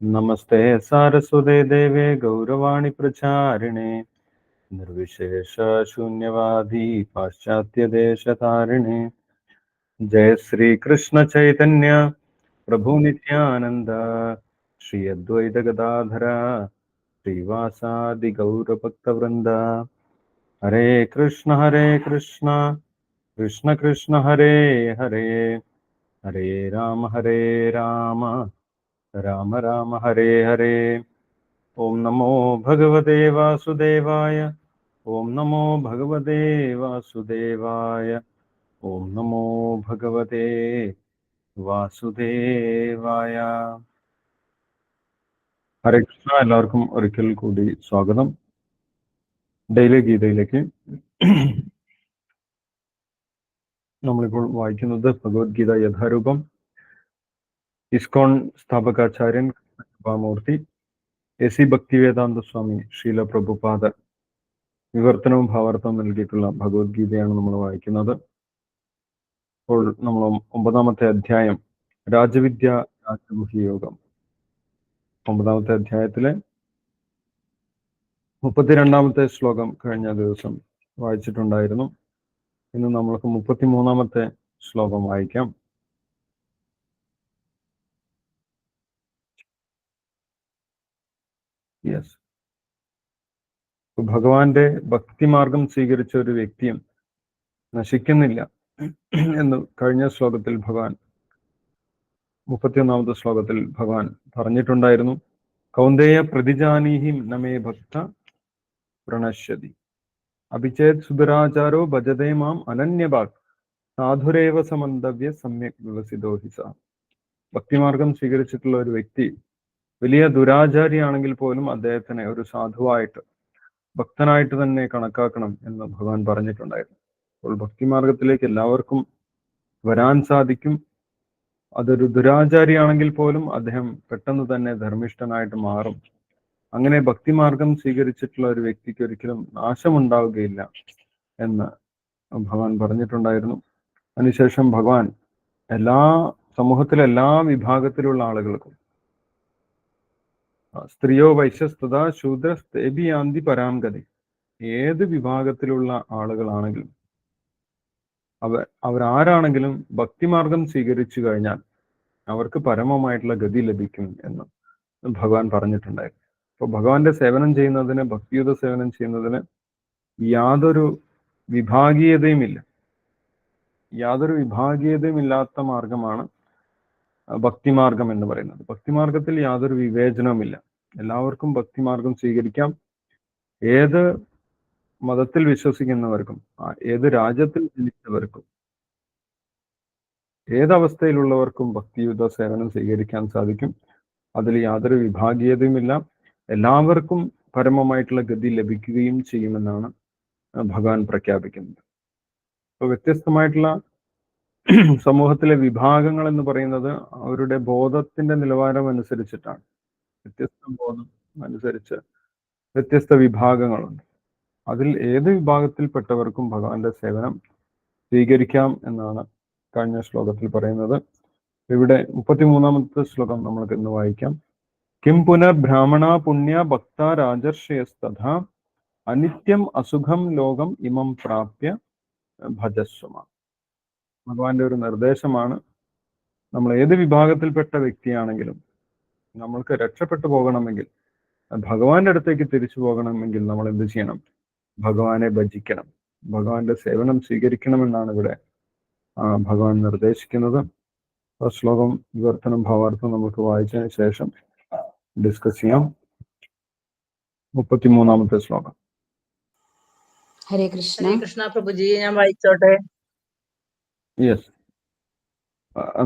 नमस्ते सारस्वते देवे गौरवाणी प्रचारिणे निर्विशेष शून्यवादी पाश्चात्य देशतारिणे। जय श्री कृष्ण चैतन्य प्रभु नित्यानंद श्री अद्वैत गदाधर श्रीवासादि गौर भक्त वृंद। हरे कृष्ण कृष्ण कृष्ण हरे हरे, हरे राम राम राम हरे हरे। ओम नमो भगवते वासुदेवाय, ओम नमो भगवते वासुदेवाय, ओम नमो भगवते വാസുദേവായ. ഹരേ കൃഷ്ണ. എല്ലാവർക്കും ഒരിക്കൽ കൂടി സ്വാഗതം ഡെയിലി ഗീതയിലേക്ക്. നമ്മളിപ്പോൾ വായിക്കുന്നത് ഭഗവത്ഗീത യഥാരൂപം. ഇസ്കോൺ സ്ഥാപകാചാര്യൻ കൃപാമൂർത്തി എസി ഭക്തിവേദാന്ത സ്വാമി ശ്രീല പ്രഭുപാദ വിവർത്തനവും ഭാവാർത്ഥവും നൽകിയിട്ടുള്ള ഭഗവത്ഗീതയാണ് നമ്മൾ വായിക്കുന്നത്. ഇപ്പോൾ നമ്മൾ 9ാമത്തെ അധ്യായം രാജവിദ്യ രാജഗുഹ്യയോഗം 9ാമത്തെ അധ്യായത്തിലെ 32ാമത്തെ ശ്ലോകം കഴിഞ്ഞ ദിവസം വായിച്ചിട്ടുണ്ടായിരുന്നു. ഇന്ന് നമ്മൾക്ക് 33ാമത്തെ ശ്ലോകം വായിക്കാം. യെസ്, ഭഗവാന്റെ ഭക്തിമാർഗം സ്വീകരിച്ച ഒരു വ്യക്തിയും നശിക്കുന്നില്ല എന്ന് കഴിഞ്ഞ ശ്ലോകത്തിൽ ഭഗവാൻ 31ാമത്തെ ശ്ലോകത്തിൽ ഭഗവാൻ പറഞ്ഞിട്ടുണ്ടായിരുന്നു. കൗന്ദേയ പ്രതിജാനീഹി നമേ ഭക്ത പ്രണശ്യതി അഭിചേത് സുദുരാചാരോ ഭജതേ മാം അനന്യഭാഗ് സാധുരേവ സമന്തവ്യ സമ്യക് വിവസിതോ ഹി സ. ഭക്തിമാർഗം സ്വീകരിച്ചിട്ടുള്ള ഒരു വ്യക്തി വലിയ ദുരാചാരിയാണെങ്കിൽ പോലും അദ്ദേഹത്തിനെ ഒരു സാധുവായിട്ട് ഭക്തനായിട്ട് തന്നെ കണക്കാക്കണം എന്ന് ഭഗവാൻ പറഞ്ഞിട്ടുണ്ടായിരുന്നു. അപ്പോൾ ഭക്തിമാർഗത്തിലേക്ക് എല്ലാവർക്കും വരാൻ സാധിക്കും. അതൊരു ദുരാചാരിയാണെങ്കിൽ പോലും അദ്ദേഹം പെട്ടെന്ന് തന്നെ ധർമ്മിഷ്ഠനായിട്ട് മാറും. അങ്ങനെ ഭക്തിമാർഗം സ്വീകരിച്ചിട്ടുള്ള ഒരു വ്യക്തിക്ക് ഒരിക്കലും നാശമുണ്ടാവുകയില്ല എന്ന് ഭഗവാൻ പറഞ്ഞിട്ടുണ്ടായിരുന്നു. അതിനുശേഷം ഭഗവാൻ സമൂഹത്തിലെ എല്ലാ വിഭാഗത്തിലുള്ള ആളുകൾക്കും സ്ത്രീയോ വൈശ്യസ്തഥാ ശൂദ്രസ്തേബി യാന്തി പരാംഗതി, ഏത് വിഭാഗത്തിലുള്ള ആളുകളാണെങ്കിലും അവരാരാണെങ്കിലും ഭക്തിമാർഗം സ്വീകരിച്ചു കഴിഞ്ഞാൽ അവർക്ക് പരമമായിട്ടുള്ള ഗതി ലഭിക്കും എന്ന് ഭഗവാൻ പറഞ്ഞിട്ടുണ്ടായിരുന്നു. അപ്പോൾ ഭഗവാന്റെ സേവനം ചെയ്യുന്നതിന്, ഭക്തിയുത സേവനം ചെയ്യുന്നതിന് യാതൊരു വിഭാഗീയതയുമില്ല. യാതൊരു വിഭാഗീയതയുമില്ലാത്ത മാർഗമാണ് ഭക്തിമാർഗം എന്ന് പറയുന്നത്. ഭക്തിമാർഗത്തിൽ യാതൊരു വിവേചനവുമില്ല. എല്ലാവർക്കും ഭക്തിമാർഗം സ്വീകരിക്കാം. ഏത് മതത്തിൽ വിശ്വസിക്കുന്നവർക്കും, ഏത് രാജ്യത്തിൽ ജനിച്ചവർക്കും, ഏതവസ്ഥയിലുള്ളവർക്കും ഭക്തിയുത സേവനം സ്വീകരിക്കാൻ സാധിക്കും. അതിൽ യാതൊരു വിഭാഗീയതയുമില്ല. എല്ലാവർക്കും പരമമായിട്ടുള്ള ഗതി ലഭിക്കുകയും ചെയ്യുമെന്നാണ് ഭഗവാൻ പ്രഖ്യാപിക്കുന്നത്. അപ്പോൾ വ്യത്യസ്തമായിട്ടുള്ള സമൂഹത്തിലെ വിഭാഗങ്ങൾ എന്ന് പറയുന്നത് അവരുടെ ബോധത്തിന്റെ നിലവാരം അനുസരിച്ചിട്ടാണ്. വ്യത്യസ്ത ബോധം അനുസരിച്ച് വ്യത്യസ്ത വിഭാഗങ്ങളുണ്ട്. അതിൽ ഏത് വിഭാഗത്തിൽപ്പെട്ടവർക്കും ഭഗവാന്റെ സേവനം സ്വീകരിക്കാം എന്നാണ് കഴിഞ്ഞ ശ്ലോകത്തിൽ പറയുന്നത്. ഇവിടെ 33ാമത്തെ ശ്ലോകം നമ്മൾക്ക് ഇന്ന് വായിക്കാം. കിം പുനർ ബ്രാഹ്മണ പുണ്യ ഭക്ത രാജർഷയസ്തഥാ അനിത്യം അസുഖം ലോകം ഇമം പ്രാപ്യ ഭജസ്വമ. ഭഗവാന്റെ ഒരു നിർദ്ദേശമാണ്. നമ്മൾ ഏത് വിഭാഗത്തിൽപ്പെട്ട വ്യക്തിയാണെങ്കിലും നമ്മൾക്ക് രക്ഷപ്പെട്ടു പോകണമെങ്കിൽ, ഭഗവാന്റെ അടുത്തേക്ക് തിരിച്ചു പോകണമെങ്കിൽ നമ്മൾ എന്ത് ചെയ്യണം? ഭഗവാനെ ഭജിക്കണം, ഭഗവാന്റെ സേവനം സ്വീകരിക്കണമെന്നാണ് ഇവിടെ ഭഗവാൻ നിർദ്ദേശിക്കുന്നത്. ആ ശ്ലോകം വിവർത്തനം ഭാവാർത്ഥം നമുക്ക് വായിച്ചതിന് ശേഷം ഡിസ്കസ് ചെയ്യാം. 33ാമത്തെ ശ്ലോകം. ഹരേ കൃഷ്ണ. ഹരേ കൃഷ്ണ പ്രഭുജി, ഞാൻ വായിച്ചോട്ടെ? യെസ്,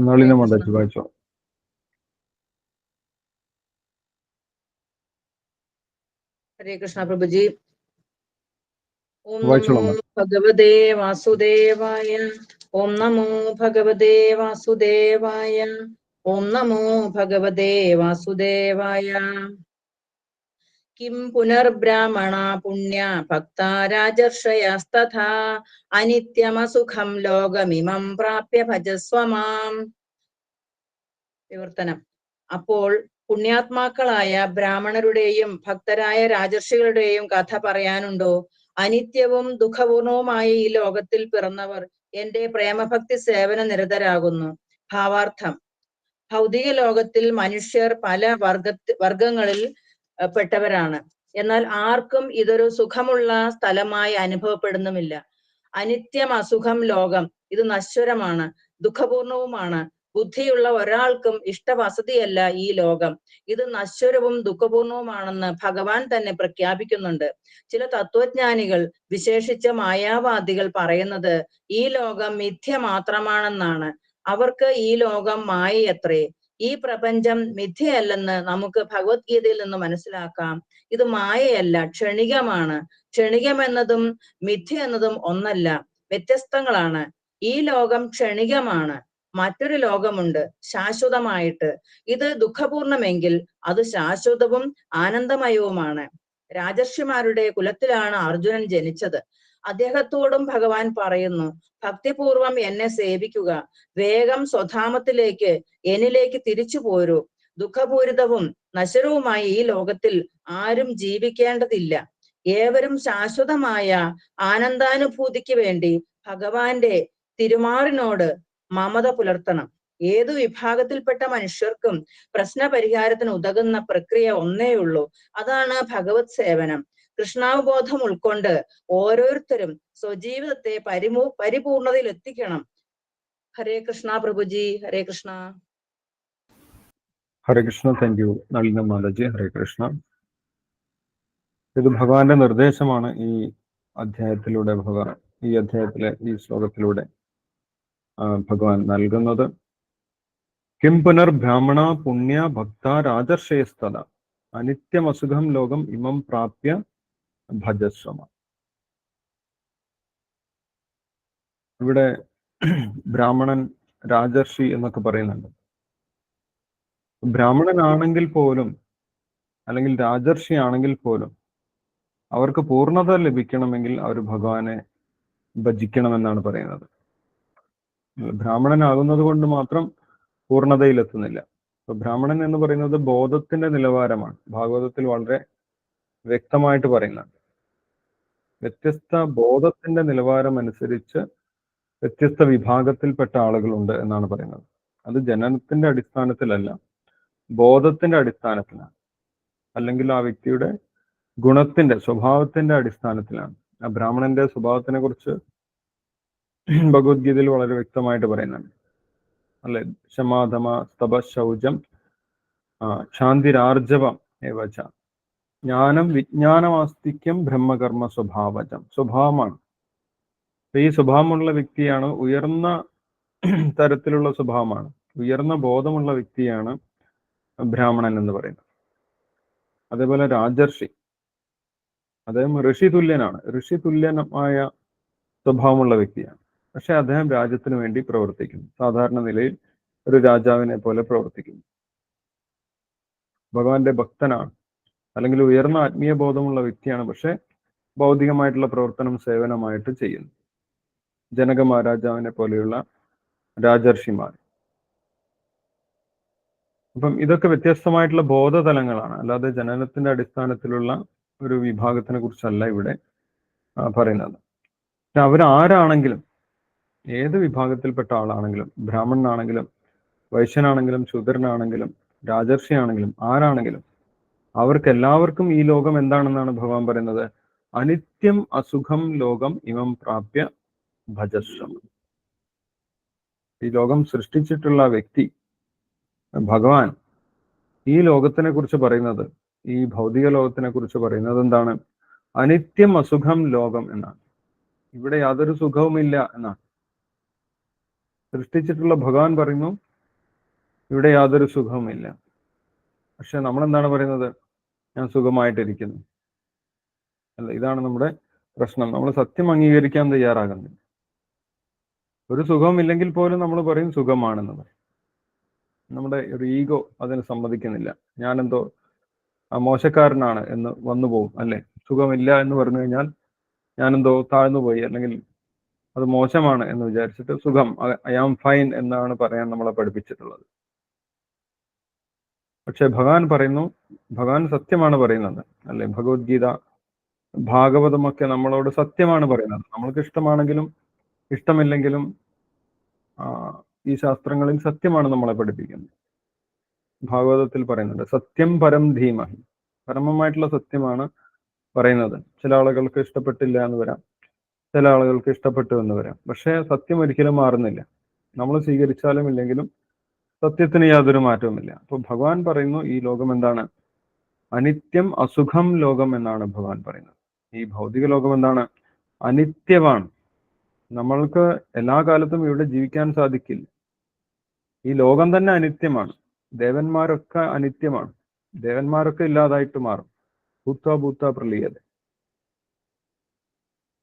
നളിന മണ്ഡലത്തിൽ വായിച്ചോ. ഹരേ കൃഷ്ണ പ്രഭുജി. ഓം വായിച്ചോളാം. നമോ ഭഗവതേ വാസുദേവായ, ഓം നമോ ഭഗവതേ വാസുദേവായ, ഓം നമോ ഭഗവതേ വാസുദേവായ. കിം പുനർബ്രാഹ്മണ പുണ്യ ഭക്താ രാജർഷയസ്തഥാ അനിത്യമസുഖം ലോകമിമം പ്രാപ്യ ഭജസ്വ മാം. വിവർത്തനം. അപ്പോൾ പുണ്യാത്മാക്കളായ ബ്രാഹ്മണരുടെയും ഭക്തരായ രാജർഷികളുടെയും കഥ പറയാനുണ്ടോ? അനിത്യവും ദുഃഖപൂർണവുമായ ഈ ലോകത്തിൽ പിറന്നവർ എന്റെ പ്രേമഭക്തി സേവന നിരതരാകുന്നു. ഭാവാർത്ഥം: ഭൗതിക ലോകത്തിൽ മനുഷ്യർ പല വർഗങ്ങളിൽ പെട്ടവരാണ്. എന്നാൽ ആർക്കും ഇതൊരു സുഖമുള്ള സ്ഥലമായി അനുഭവപ്പെടുന്നുമില്ല. അനിത്യം അസുഖം ലോകം. ഇത് നശ്വരമാണ്, ദുഃഖപൂർണവുമാണ്. ബുദ്ധിയുള്ള ഒരാൾക്കും ഇഷ്ടവസതിയല്ല ഈ ലോകം. ഇത് നശ്വരവും ദുഃഖപൂർണവുമാണെന്ന് ഭഗവാൻ തന്നെ പ്രഖ്യാപിക്കുന്നുണ്ട്. ചില തത്വജ്ഞാനികൾ, വിശേഷിച്ച് മായാവാദികൾ പറയുന്നത് ഈ ലോകം മിഥ്യ മാത്രമാണെന്നാണ്. അവർക്ക് ഈ ലോകം മായയത്രേ. ഈ പ്രപഞ്ചം മിഥ്യയല്ലെന്ന് നമുക്ക് ഭഗവത്ഗീതയിൽ നിന്ന് മനസ്സിലാക്കാം. ഇത് മായയല്ല, ക്ഷണികമാണ്. ക്ഷണികമെന്നതും മിഥ്യ എന്നതും ഒന്നല്ല, വ്യത്യസ്തങ്ങളാണ്. ഈ ലോകം ക്ഷണികമാണ്. മറ്റൊരു ലോകമുണ്ട് ശാശ്വതമായിട്ട്. ഇത് ദുഃഖപൂർണമെങ്കിൽ അത് ശാശ്വതവും ആനന്ദമയവുമാണ്. രാജർഷിമാരുടെ കുലത്തിലാണ് അർജുനൻ ജനിച്ചത്. അദ്ദേഹത്തോടും ഭഗവാൻ പറയുന്നു, ഭക്തിപൂർവം എന്നെ സേവിക്കുക, വേഗം സ്വധാമത്തിലേക്ക് എന്നിലേക്ക് തിരിച്ചു പോരൂ. ദുഃഖപൂരിതവും നശ്വരവുമായ ഈ ലോകത്തിൽ ആരും ജീവിക്കേണ്ടതില്ല. ഏവരും ശാശ്വതമായ ആനന്ദാനുഭൂതിക്ക് വേണ്ടി ഭഗവാന്റെ തിരുമാറിനോട് മമത പുലർത്തണം. ഏതു വിഭാഗത്തിൽപ്പെട്ട മനുഷ്യർക്കും പ്രശ്നപരിഹാരത്തിന് ഉതകുന്ന പ്രക്രിയ ഒന്നേയുള്ളൂ. അതാണ് ഭഗവത് സേവനം. കൃഷ്ണാവബോധം ഉൾക്കൊണ്ട് ഓരോരുത്തരും സ്വജീവിതത്തെ പരിപൂർണതയിൽ എത്തിക്കണം. ഹരേ കൃഷ്ണ പ്രഭുജി. ഹരേ കൃഷ്ണ. ഹരേ കൃഷ്ണ. താങ്ക് യു നളിന മാതാജി. ഹരേ കൃഷ്ണ. ഇത് ഭഗവാന്റെ നിർദ്ദേശമാണ് ഈ അധ്യായത്തിലൂടെ ഈ ശ്ലോകത്തിലൂടെ ഭഗവാൻ നൽകുന്നത്. കിം പുനർ ബ്രാഹ്മണ പുണ്യ ഭക്ത രാജർഷയസ്തത അനിത്യമസുഖം ലോകം ഇമം പ്രാപ്യ ഭജസ്വമ. ഇവിടെ ബ്രാഹ്മണൻ, രാജർഷി എന്നൊക്കെ പറയുന്നുണ്ട്. ബ്രാഹ്മണനാണെങ്കിൽ പോലും അല്ലെങ്കിൽ രാജർഷി ആണെങ്കിൽ പോലും അവർക്ക് പൂർണ്ണത ലഭിക്കണമെങ്കിൽ അവർ ഭഗവാനെ ഭജിക്കണമെന്നാണ് പറയുന്നത്. ബ്രാഹ്മണനാകുന്നത് കൊണ്ട് മാത്രം പൂർണ്ണതയിലെത്തുന്നില്ല. അപ്പൊ ബ്രാഹ്മണൻ എന്ന് പറയുന്നത് ബോധത്തിന്റെ നിലവാരമാണ്. ഭാഗവതത്തിൽ വളരെ വ്യക്തമായിട്ട് പറയുന്നുണ്ട്. വ്യത്യസ്ത ബോധത്തിന്റെ നിലവാരം അനുസരിച്ച് വ്യത്യസ്ത വിഭാഗത്തിൽപ്പെട്ട ആളുകളുണ്ട് എന്നാണ് പറയുന്നത്. അത് ജനനത്തിന്റെ അടിസ്ഥാനത്തിലല്ല, ബോധത്തിന്റെ അടിസ്ഥാനത്തിലാണ്, അല്ലെങ്കിൽ ആ വ്യക്തിയുടെ ഗുണത്തിന്റെ, സ്വഭാവത്തിന്റെ അടിസ്ഥാനത്തിലാണ്. ആ ബ്രാഹ്മണന്റെ സ്വഭാവത്തിനെ കുറിച്ച് ഭഗവത്ഗീതയിൽ വളരെ വ്യക്തമായിട്ട് പറയുന്നുണ്ട്, അല്ലെ? ശമാധമ സ്തപ ശൗചം ശാന്തിരാർജവം ഏവച ജ്ഞാനം വിജ്ഞാനമാസ്തിക്യം ബ്രഹ്മകർമ്മ സ്വഭാവജം. സ്വഭാവമാണ്. ഈ സ്വഭാവമുള്ള വ്യക്തിയാണ്, ഉയർന്ന തരത്തിലുള്ള സ്വഭാവമാണ്, ഉയർന്ന ബോധമുള്ള വ്യക്തിയാണ് ബ്രാഹ്മണൻ എന്ന് പറയുന്നത്. അതേപോലെ രാജർഷി, അദ്ദേഹം ഋഷി തുല്യനാണ്, ഋഷി തുല്യമായ സ്വഭാവമുള്ള വ്യക്തിയാണ്. പക്ഷെ അദ്ദേഹം രാജ്യത്തിന് വേണ്ടി പ്രവർത്തിക്കുന്നു, സാധാരണ നിലയിൽ ഒരു രാജാവിനെ പോലെ പ്രവർത്തിക്കുന്നു. ഭഗവാന്റെ ഭക്തനാണ്, അല്ലെങ്കിൽ ഉയർന്ന ആത്മീയ ബോധമുള്ള വ്യക്തിയാണ്, പക്ഷെ ഭൗതികമായിട്ടുള്ള പ്രവർത്തനം സേവനമായിട്ട് ചെയ്യുന്നു. ജനക മഹാരാജാവിനെ പോലെയുള്ള രാജർഷിമാർ. അപ്പം ഇതൊക്കെ വ്യത്യസ്തമായിട്ടുള്ള ബോധതലങ്ങളാണ്, അല്ലാതെ ജനനത്തിന്റെ അടിസ്ഥാനത്തിലുള്ള ഒരു വിഭാഗത്തിനെ കുറിച്ചല്ല ഇവിടെ പറയുന്നത്. അവരാരാണെങ്കിലും, ഏത് വിഭാഗത്തിൽപ്പെട്ട ആളാണെങ്കിലും, ബ്രാഹ്മണനാണെങ്കിലും വൈശ്യനാണെങ്കിലും ശൂദ്രനാണെങ്കിലും രാജർഷിയാണെങ്കിലും ആരാണെങ്കിലും, അവർക്ക് എല്ലാവർക്കും ഈ ലോകം എന്താണെന്നാണ് ഭഗവാൻ പറയുന്നത്? അനിത്യം അസുഖം ലോകം ഇമം പ്രാപ്യ ഭജസ്വം. ഈ ലോകം സൃഷ്ടിച്ചിട്ടുള്ള വ്യക്തി ഭഗവാൻ ഈ ലോകത്തിനെ കുറിച്ച് പറയുന്നത്, ഈ ഭൗതിക ലോകത്തിനെ കുറിച്ച് പറയുന്നത് എന്താണ്? അനിത്യം അസുഖം ലോകം എന്നാണ്. ഇവിടെ യാതൊരു സുഖവുമില്ല എന്നാണ് സൃഷ്ടിച്ചിട്ടുള്ള ഭഗവാൻ പറയുന്നു. ഇവിടെ യാതൊരു സുഖവുമില്ല. പക്ഷെ നമ്മൾ എന്താണ് പറയുന്നത്? ഞാൻ സുഖമായിട്ടിരിക്കുന്നു. അല്ല, ഇതാണ് നമ്മുടെ പ്രശ്നം. നമ്മൾ സത്യം അംഗീകരിക്കാൻ തയ്യാറാകുന്നില്ല. ഒരു സുഖമില്ലെങ്കിൽ പോലും നമ്മൾ പറയും സുഖമാണെന്ന് പറയും. നമ്മുടെ ഒരു ഈഗോ അതിന് സമ്മതിക്കുന്നില്ല. ഞാനെന്തോ മോശക്കാരനാണ് എന്ന് വന്നു പോകും, അല്ലെ? സുഖമില്ല എന്ന് പറഞ്ഞു കഴിഞ്ഞാൽ ഞാനെന്തോ താഴ്ന്നു പോയി, അല്ലെങ്കിൽ അത് മോശമാണ് എന്ന് വിചാരിച്ചിട്ട് സുഖം, ഐ ആം ഫൈൻ എന്നാണ് പറയാൻ നമ്മളെ പഠിപ്പിച്ചിട്ടുള്ളത്. പക്ഷെ ഭഗവാൻ പറയുന്നു, ഭഗവാൻ സത്യമാണ് പറയുന്നത്, അല്ലെ? ഭഗവത്ഗീത, ഭാഗവതമൊക്കെ നമ്മളോട് സത്യമാണ് പറയുന്നത്. നമ്മൾക്ക് ഇഷ്ടമാണെങ്കിലും ഇഷ്ടമില്ലെങ്കിലും ഈ ശാസ്ത്രങ്ങളിൽ സത്യമാണ് നമ്മളെ പഠിപ്പിക്കുന്നത്. ഭാഗവതത്തിൽ പറയുന്നുണ്ട്, സത്യം പരം ധീമഹി, പരമമായിട്ടുള്ള സത്യമാണ് പറയുന്നത്. ചില ആളുകൾക്ക് ഇഷ്ടപ്പെട്ടില്ല എന്ന് വരാം, ചില ആളുകൾക്ക് ഇഷ്ടപ്പെട്ടു എന്ന് വരാം. പക്ഷെ സത്യം ഒരിക്കലും മാറുന്നില്ല. നമ്മൾ സ്വീകരിച്ചാലും ഇല്ലെങ്കിലും സത്യത്തിന് യാതൊരു മാറ്റവുമില്ല. അപ്പൊ ഭഗവാൻ പറയുന്നു, ഈ ലോകം എന്താണ്? അനിത്യം അസുഖം ലോകം എന്നാണ് ഭഗവാൻ പറയുന്നത്. ഈ ഭൗതിക ലോകം എന്താണ്? അനിത്യമാണ്. നമ്മൾക്ക് എല്ലാ കാലത്തും ഇവിടെ ജീവിക്കാൻ സാധിക്കില്ല. ഈ ലോകം തന്നെ അനിത്യമാണ്. ദേവന്മാരൊക്കെ അനിത്യമാണ്. ദേവന്മാരൊക്കെ ഇല്ലാതായിട്ട് മാറും. ഭൂത്വ ഭൂത്ത പ്രളീയത.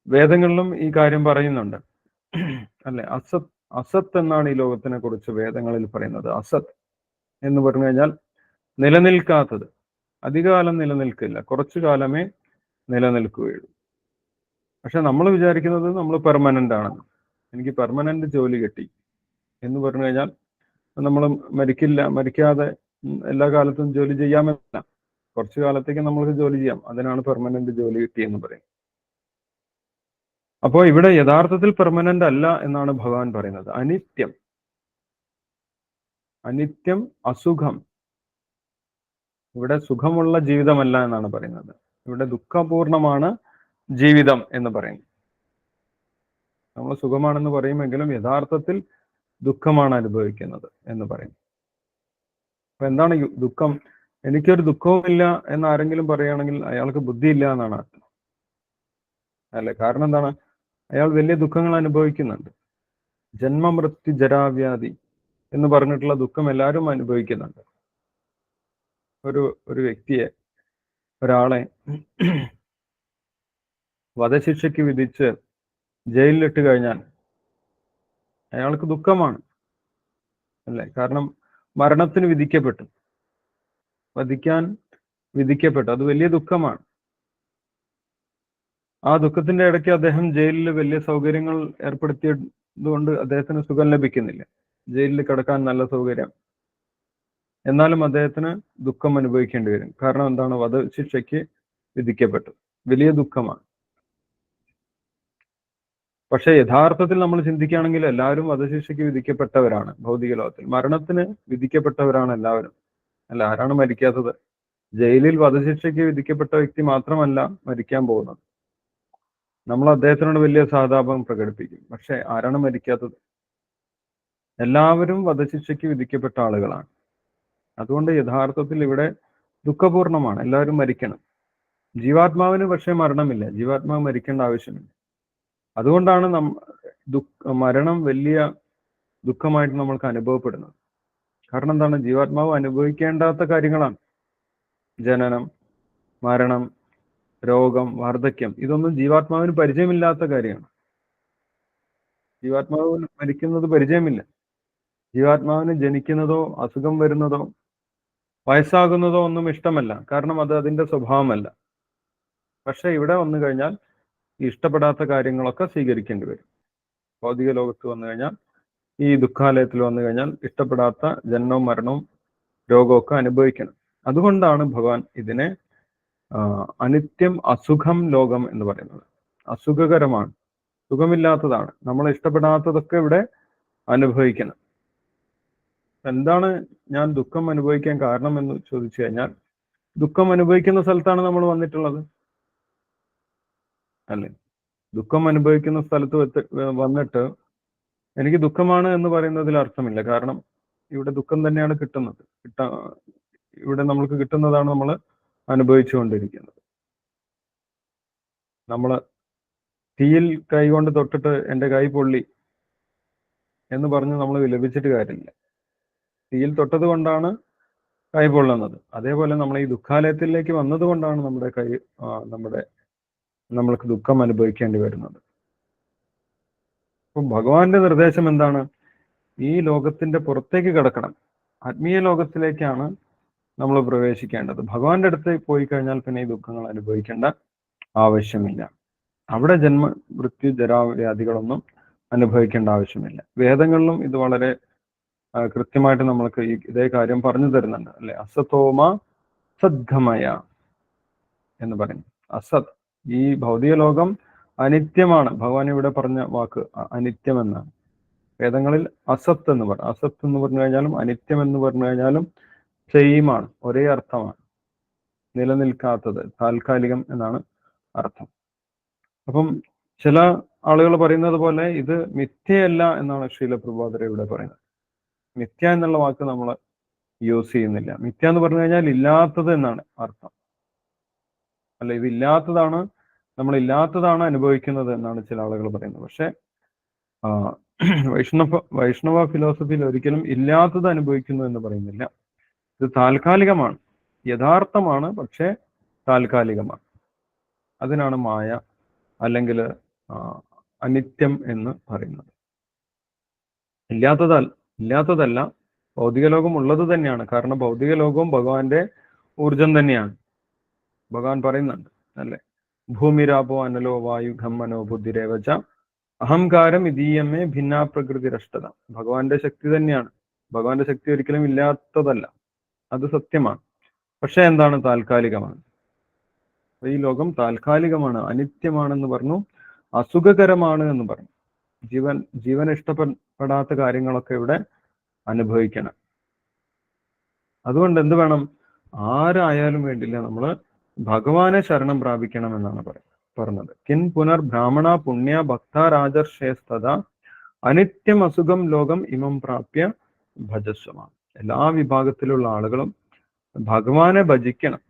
വേദങ്ങളിലും ഈ കാര്യം പറയുന്നുണ്ട്, അല്ലെ? അസത്, അസത്ത് എന്നാണ് ഈ ലോകത്തിനെ കുറിച്ച് വേദങ്ങളിൽ പറയുന്നത്. അസത് എന്ന് പറഞ്ഞു കഴിഞ്ഞാൽ നിലനിൽക്കാത്തത്, അധികകാലം നിലനിൽക്കില്ല, കുറച്ചു കാലമേ നിലനിൽക്കുകയുള്ളൂ. പക്ഷെ നമ്മൾ വിചാരിക്കുന്നത് നമ്മൾ പെർമനന്റ് ആണെന്ന്. എനിക്ക് പെർമനന്റ് ജോലി കിട്ടി എന്ന് പറഞ്ഞു കഴിഞ്ഞാൽ നമ്മൾ മരിക്കില്ല, മരിക്കാതെ എല്ലാ കാലത്തും ജോലി ചെയ്യാമെന്നല്ല. കുറച്ചു കാലത്തേക്ക് നമ്മൾക്ക് ജോലി ചെയ്യാം, അതിനാണ് പെർമനന്റ് ജോലി കിട്ടിയെന്ന് പറയും. അപ്പോൾ ഇവിടെ യഥാർത്ഥത്തിൽ പെർമനന്റ് അല്ല എന്നാണ് ഭഗവാൻ പറയുന്നത്. അനിത്യം, അനിത്യം അസുഖം. ഇവിടെ സുഖമുള്ള ജീവിതമല്ല എന്നാണ് പറയുന്നത്. ഇവിടെ ദുഃഖപൂർണമാണ് ജീവിതം എന്ന് പറയുന്നു. നമ്മൾ സുഖമാണെന്ന് പറയുമെങ്കിലും യഥാർത്ഥത്തിൽ ദുഃഖമാണ് അനുഭവിക്കുന്നത് എന്ന് പറയും. അപ്പൊ എന്താണ് ദുഃഖം? എനിക്കൊരു ദുഃഖവുമില്ല എന്ന് ആരെങ്കിലും പറയുകയാണെങ്കിൽ അയാൾക്ക് ബുദ്ധിയില്ല എന്നാണ് അർത്ഥം, അല്ലെ? കാരണം എന്താണ്? അയാൾ വലിയ ദുഃഖങ്ങൾ അനുഭവിക്കുന്നുണ്ട്. ജന്മമൃത്യു ജരാവ്യാധി എന്ന് പറഞ്ഞിട്ടുള്ള ദുഃഖം എല്ലാവരും അനുഭവിക്കുന്നുണ്ട്. ഒരു വ്യക്തിയെ, ഒരാളെ വധശിക്ഷയ്ക്ക് വിധിച്ച് ജയിലിലിട്ട് കഴിഞ്ഞാൽ അയാൾക്ക് ദുഃഖമാണ്, അല്ലെ? കാരണം മരണത്തിന് വിധിക്കപ്പെട്ടു, വധിക്കാൻ വിധിക്കപ്പെട്ടു. അത് വലിയ ദുഃഖമാണ്. ആ ദുഃഖത്തിന്റെ ഇടയ്ക്ക് അദ്ദേഹം ജയിലിൽ വലിയ സൗകര്യങ്ങൾ ഏർപ്പെടുത്തിയതുകൊണ്ട് അദ്ദേഹത്തിന് സുഖം ലഭിക്കുന്നില്ല. ജയിലിൽ കിടക്കാൻ നല്ല സൗകര്യം, എന്നാലും അദ്ദേഹത്തിന് ദുഃഖം അനുഭവിക്കേണ്ടി വരും. കാരണം എന്താണ്? വധശിക്ഷയ്ക്ക് വിധിക്കപ്പെട്ടു, വലിയ ദുഃഖമാണ്. പക്ഷെ യഥാർത്ഥത്തിൽ നമ്മൾ ചിന്തിക്കുകയാണെങ്കിൽ എല്ലാവരും വധശിക്ഷയ്ക്ക് വിധിക്കപ്പെട്ടവരാണ്. ഭൗതിക ലോകത്തിൽ മരണത്തിന് വിധിക്കപ്പെട്ടവരാണ് എല്ലാവരും, അല്ല? ആരാണ് മരിക്കാത്തത്? ജയിലിൽ വധശിക്ഷയ്ക്ക് വിധിക്കപ്പെട്ട വ്യക്തി മാത്രമല്ല മരിക്കാൻ പോകുന്നത്. നമ്മൾ അദ്ദേഹത്തിനോട് വലിയ സഹതാപം പ്രകടിപ്പിക്കും. പക്ഷെ ആരാണ് മരിക്കാത്തത്? എല്ലാവരും വധശിക്ഷയ്ക്ക് വിധിക്കപ്പെട്ട ആളുകളാണ്. അതുകൊണ്ട് യഥാർത്ഥത്തിൽ ഇവിടെ ദുഃഖപൂർണമാണ്, എല്ലാവരും മരിക്കണം. ജീവാത്മാവിന് പക്ഷേ മരണമില്ല, ജീവാത്മാവ് മരിക്കേണ്ട ആവശ്യമില്ല. അതുകൊണ്ടാണ് മരണം വലിയ ദുഃഖമായിട്ട് നമ്മൾക്ക് അനുഭവപ്പെടുന്നത്. കാരണം എന്താണ്? ജീവാത്മാവ് അനുഭവിക്കേണ്ടാത്ത കാര്യങ്ങളാണ്. ജനനം, മരണം, രോഗം, വാർദ്ധക്യം, ഇതൊന്നും ജീവാത്മാവിന് പരിചയമില്ലാത്ത കാര്യമാണ്. ജീവാത്മാവിന് മരിക്കുന്നത് പരിചയമില്ല. ജീവാത്മാവിന് ജനിക്കുന്നതോ അസുഖം വരുന്നതോ വയസ്സാകുന്നതോ ഒന്നും ഇഷ്ടമല്ല, കാരണം അത് അതിന്റെ സ്വഭാവമല്ല. പക്ഷെ ഇവിടെ വന്നു കഴിഞ്ഞാൽ ഇഷ്ടപ്പെടാത്ത കാര്യങ്ങളൊക്കെ സ്വീകരിക്കേണ്ടി വരും. ഭൗതിക ലോകത്ത് വന്നു കഴിഞ്ഞാൽ, ഈ ദുഃഖാലയത്തിൽ വന്നു കഴിഞ്ഞാൽ ഇഷ്ടപ്പെടാത്ത ജനനവും മരണവും രോഗമൊക്കെ അനുഭവിക്കണം. അതുകൊണ്ടാണ് ഭഗവാൻ ഇതിനെ അനിത്യം അസുഖം ലോകം എന്ന് പറയുന്നത്. അസുഖകരമാണ്, സുഖമില്ലാത്തതാണ്, നമ്മൾ ഇഷ്ടപ്പെടാത്തതൊക്കെ ഇവിടെ അനുഭവിക്കണം. എന്താണ് ഞാൻ ദുഃഖം അനുഭവിക്കാൻ കാരണം എന്ന് ചോദിച്ചു കഴിഞ്ഞാൽ, ദുഃഖം അനുഭവിക്കുന്ന സ്ഥലത്താണ് നമ്മൾ വന്നിട്ടുള്ളത്, അല്ലെ? ദുഃഖം അനുഭവിക്കുന്ന സ്ഥലത്ത് വന്നിട്ട് എനിക്ക് ദുഃഖമാണ് എന്ന് പറയുന്നതിൽ അർത്ഥമില്ല. കാരണം ഇവിടെ ദുഃഖം തന്നെയാണ് കിട്ടുന്നത്. ഇവിടെ നമ്മൾക്ക് കിട്ടുന്നതാണ് നമ്മൾ അനുഭവിച്ചുകൊണ്ടിരിക്കുന്നത്. നമ്മൾ തീയിൽ കൈ കൊണ്ട് തൊട്ടിട്ട് എൻ്റെ കൈ പൊള്ളി എന്ന് പറഞ്ഞ് നമ്മൾ വിലപിച്ചിട്ട് കാര്യമില്ല. തീയിൽ തൊട്ടത് കൊണ്ടാണ് കൈ പൊള്ളുന്നത്. അതേപോലെ നമ്മൾ ഈ ദുഃഖാലയത്തിലേക്ക് വന്നത് കൊണ്ടാണ് നമ്മൾക്ക് ദുഃഖം അനുഭവിക്കേണ്ടി വരുന്നത്. അപ്പം ഭഗവാന്റെ നിർദ്ദേശം എന്താണ്? ഈ ലോകത്തിന്റെ പുറത്തേക്ക് കടക്കണം, ആത്മീയ ലോകത്തിലേക്കാണ് നമ്മൾ പ്രവേശിക്കേണ്ടത്. ഭഗവാന്റെ അടുത്ത് പോയി കഴിഞ്ഞാൽ പിന്നെ ഈ ദുഃഖങ്ങൾ അനുഭവിക്കേണ്ട ആവശ്യമില്ല. അവിടെ ജന്മ മൃത്യു ജരാവ്യാധികളൊന്നും അനുഭവിക്കേണ്ട ആവശ്യമില്ല. വേദങ്ങളിലും ഇത് വളരെ കൃത്യമായിട്ട് നമ്മൾക്ക് ഇതേ കാര്യം പറഞ്ഞു തരുന്നുണ്ട് അല്ലെ. അസതോമ സദ്ഗമയ എന്ന് പറയുന്നു. അസത്, ഈ ഭൗതിക ലോകം അനിത്യമാണ്. ഭഗവാൻ ഇവിടെ പറഞ്ഞ വാക്ക് അനിത്യം എന്നാണ്. വേദങ്ങളിൽ അസത്ത് എന്ന് പറഞ്ഞു. അസത്ത് എന്ന് പറഞ്ഞു കഴിഞ്ഞാലും അനിത്യം എന്ന് പറഞ്ഞു കഴിഞ്ഞാലും സെയിമാണ്, ഒരേ അർത്ഥമാണ്. നിലനിൽക്കാത്തത്, താൽക്കാലികം എന്നാണ് അർത്ഥം. അപ്പം ചില ആളുകൾ പറയുന്നത് പോലെ ഇത് മിഥ്യയല്ല എന്നാണ് ശ്രീല പ്രഭുപാദർ ഇവിടെ പറയുന്നത്. മിഥ്യ എന്നുള്ള വാക്ക് നമ്മൾ യൂസ് ചെയ്യുന്നില്ല. മിഥ്യ എന്ന് പറഞ്ഞു കഴിഞ്ഞാൽ ഇല്ലാത്തത് എന്നാണ് അർത്ഥം. അല്ല, ഇത് ഇല്ലാത്തതാണ്, നമ്മൾ ഇല്ലാത്തതാണ് അനുഭവിക്കുന്നത് എന്നാണ് ചില ആളുകൾ പറയുന്നത്. പക്ഷെ വൈഷ്ണവ ഫിലോസഫിയിൽ ഒരിക്കലും ഇല്ലാത്തത് അനുഭവിക്കുന്നു എന്ന് പറയുന്നില്ല. ഇത് താൽക്കാലികമാണ്, യഥാർത്ഥമാണ്, പക്ഷെ താൽക്കാലികമാണ്. അതിനാണ് മായ അല്ലെങ്കിൽ അനിത്യം എന്ന് പറയുന്നത്. ഇല്ലാത്തതല്ല, ഭൗതിക ലോകം ഉള്ളത് തന്നെയാണ്. കാരണം ഭൗതിക ലോകവും ഭഗവാന്റെ ഊർജം തന്നെയാണ്. ഭഗവാൻ പറയുന്നുണ്ട് അല്ലെ, ഭൂമിരാപോ അനലോ വായു ഖമ്മനോ ബുദ്ധിരേവച അഹങ്കാരം ഇതീയമേ ഭിന്നാ പ്രകൃതി രഷ്ടത. ഭഗവാന്റെ ശക്തി തന്നെയാണ്. ഭഗവാന്റെ ശക്തി ഒരിക്കലും ഇല്ലാത്തതല്ല, അത് സത്യമാണ്. പക്ഷെ എന്താണ്? താൽക്കാലികമാണ്. ഈ ലോകം താൽക്കാലികമാണ്, അനിത്യമാണെന്ന് പറഞ്ഞു, അസുഖകരമാണ് എന്ന് പറഞ്ഞു. ജീവൻ ഇഷ്ടപ്പെടാത്ത കാര്യങ്ങളൊക്കെ ഇവിടെ അനുഭവിക്കണം. അതുകൊണ്ട് എന്ത് വേണം? ആരായാലും വേണ്ടില്ല, നമ്മൾ ഭഗവാനെ ശരണം പ്രാപിക്കണം എന്നാണ് പറഞ്ഞത്. കിൻ പുനർ ബ്രാഹ്മണ പുണ്യ ഭക്ത രാജർഷേസ്തത അനിത്യം അസുഖം ലോകം ഇമം പ്രാപ്യ ഭജസ്വമാണ്. എല്ലാ വിഭാഗത്തിലുള്ള ആളുകളും ഭഗവാനെ ഭജിക്കണം.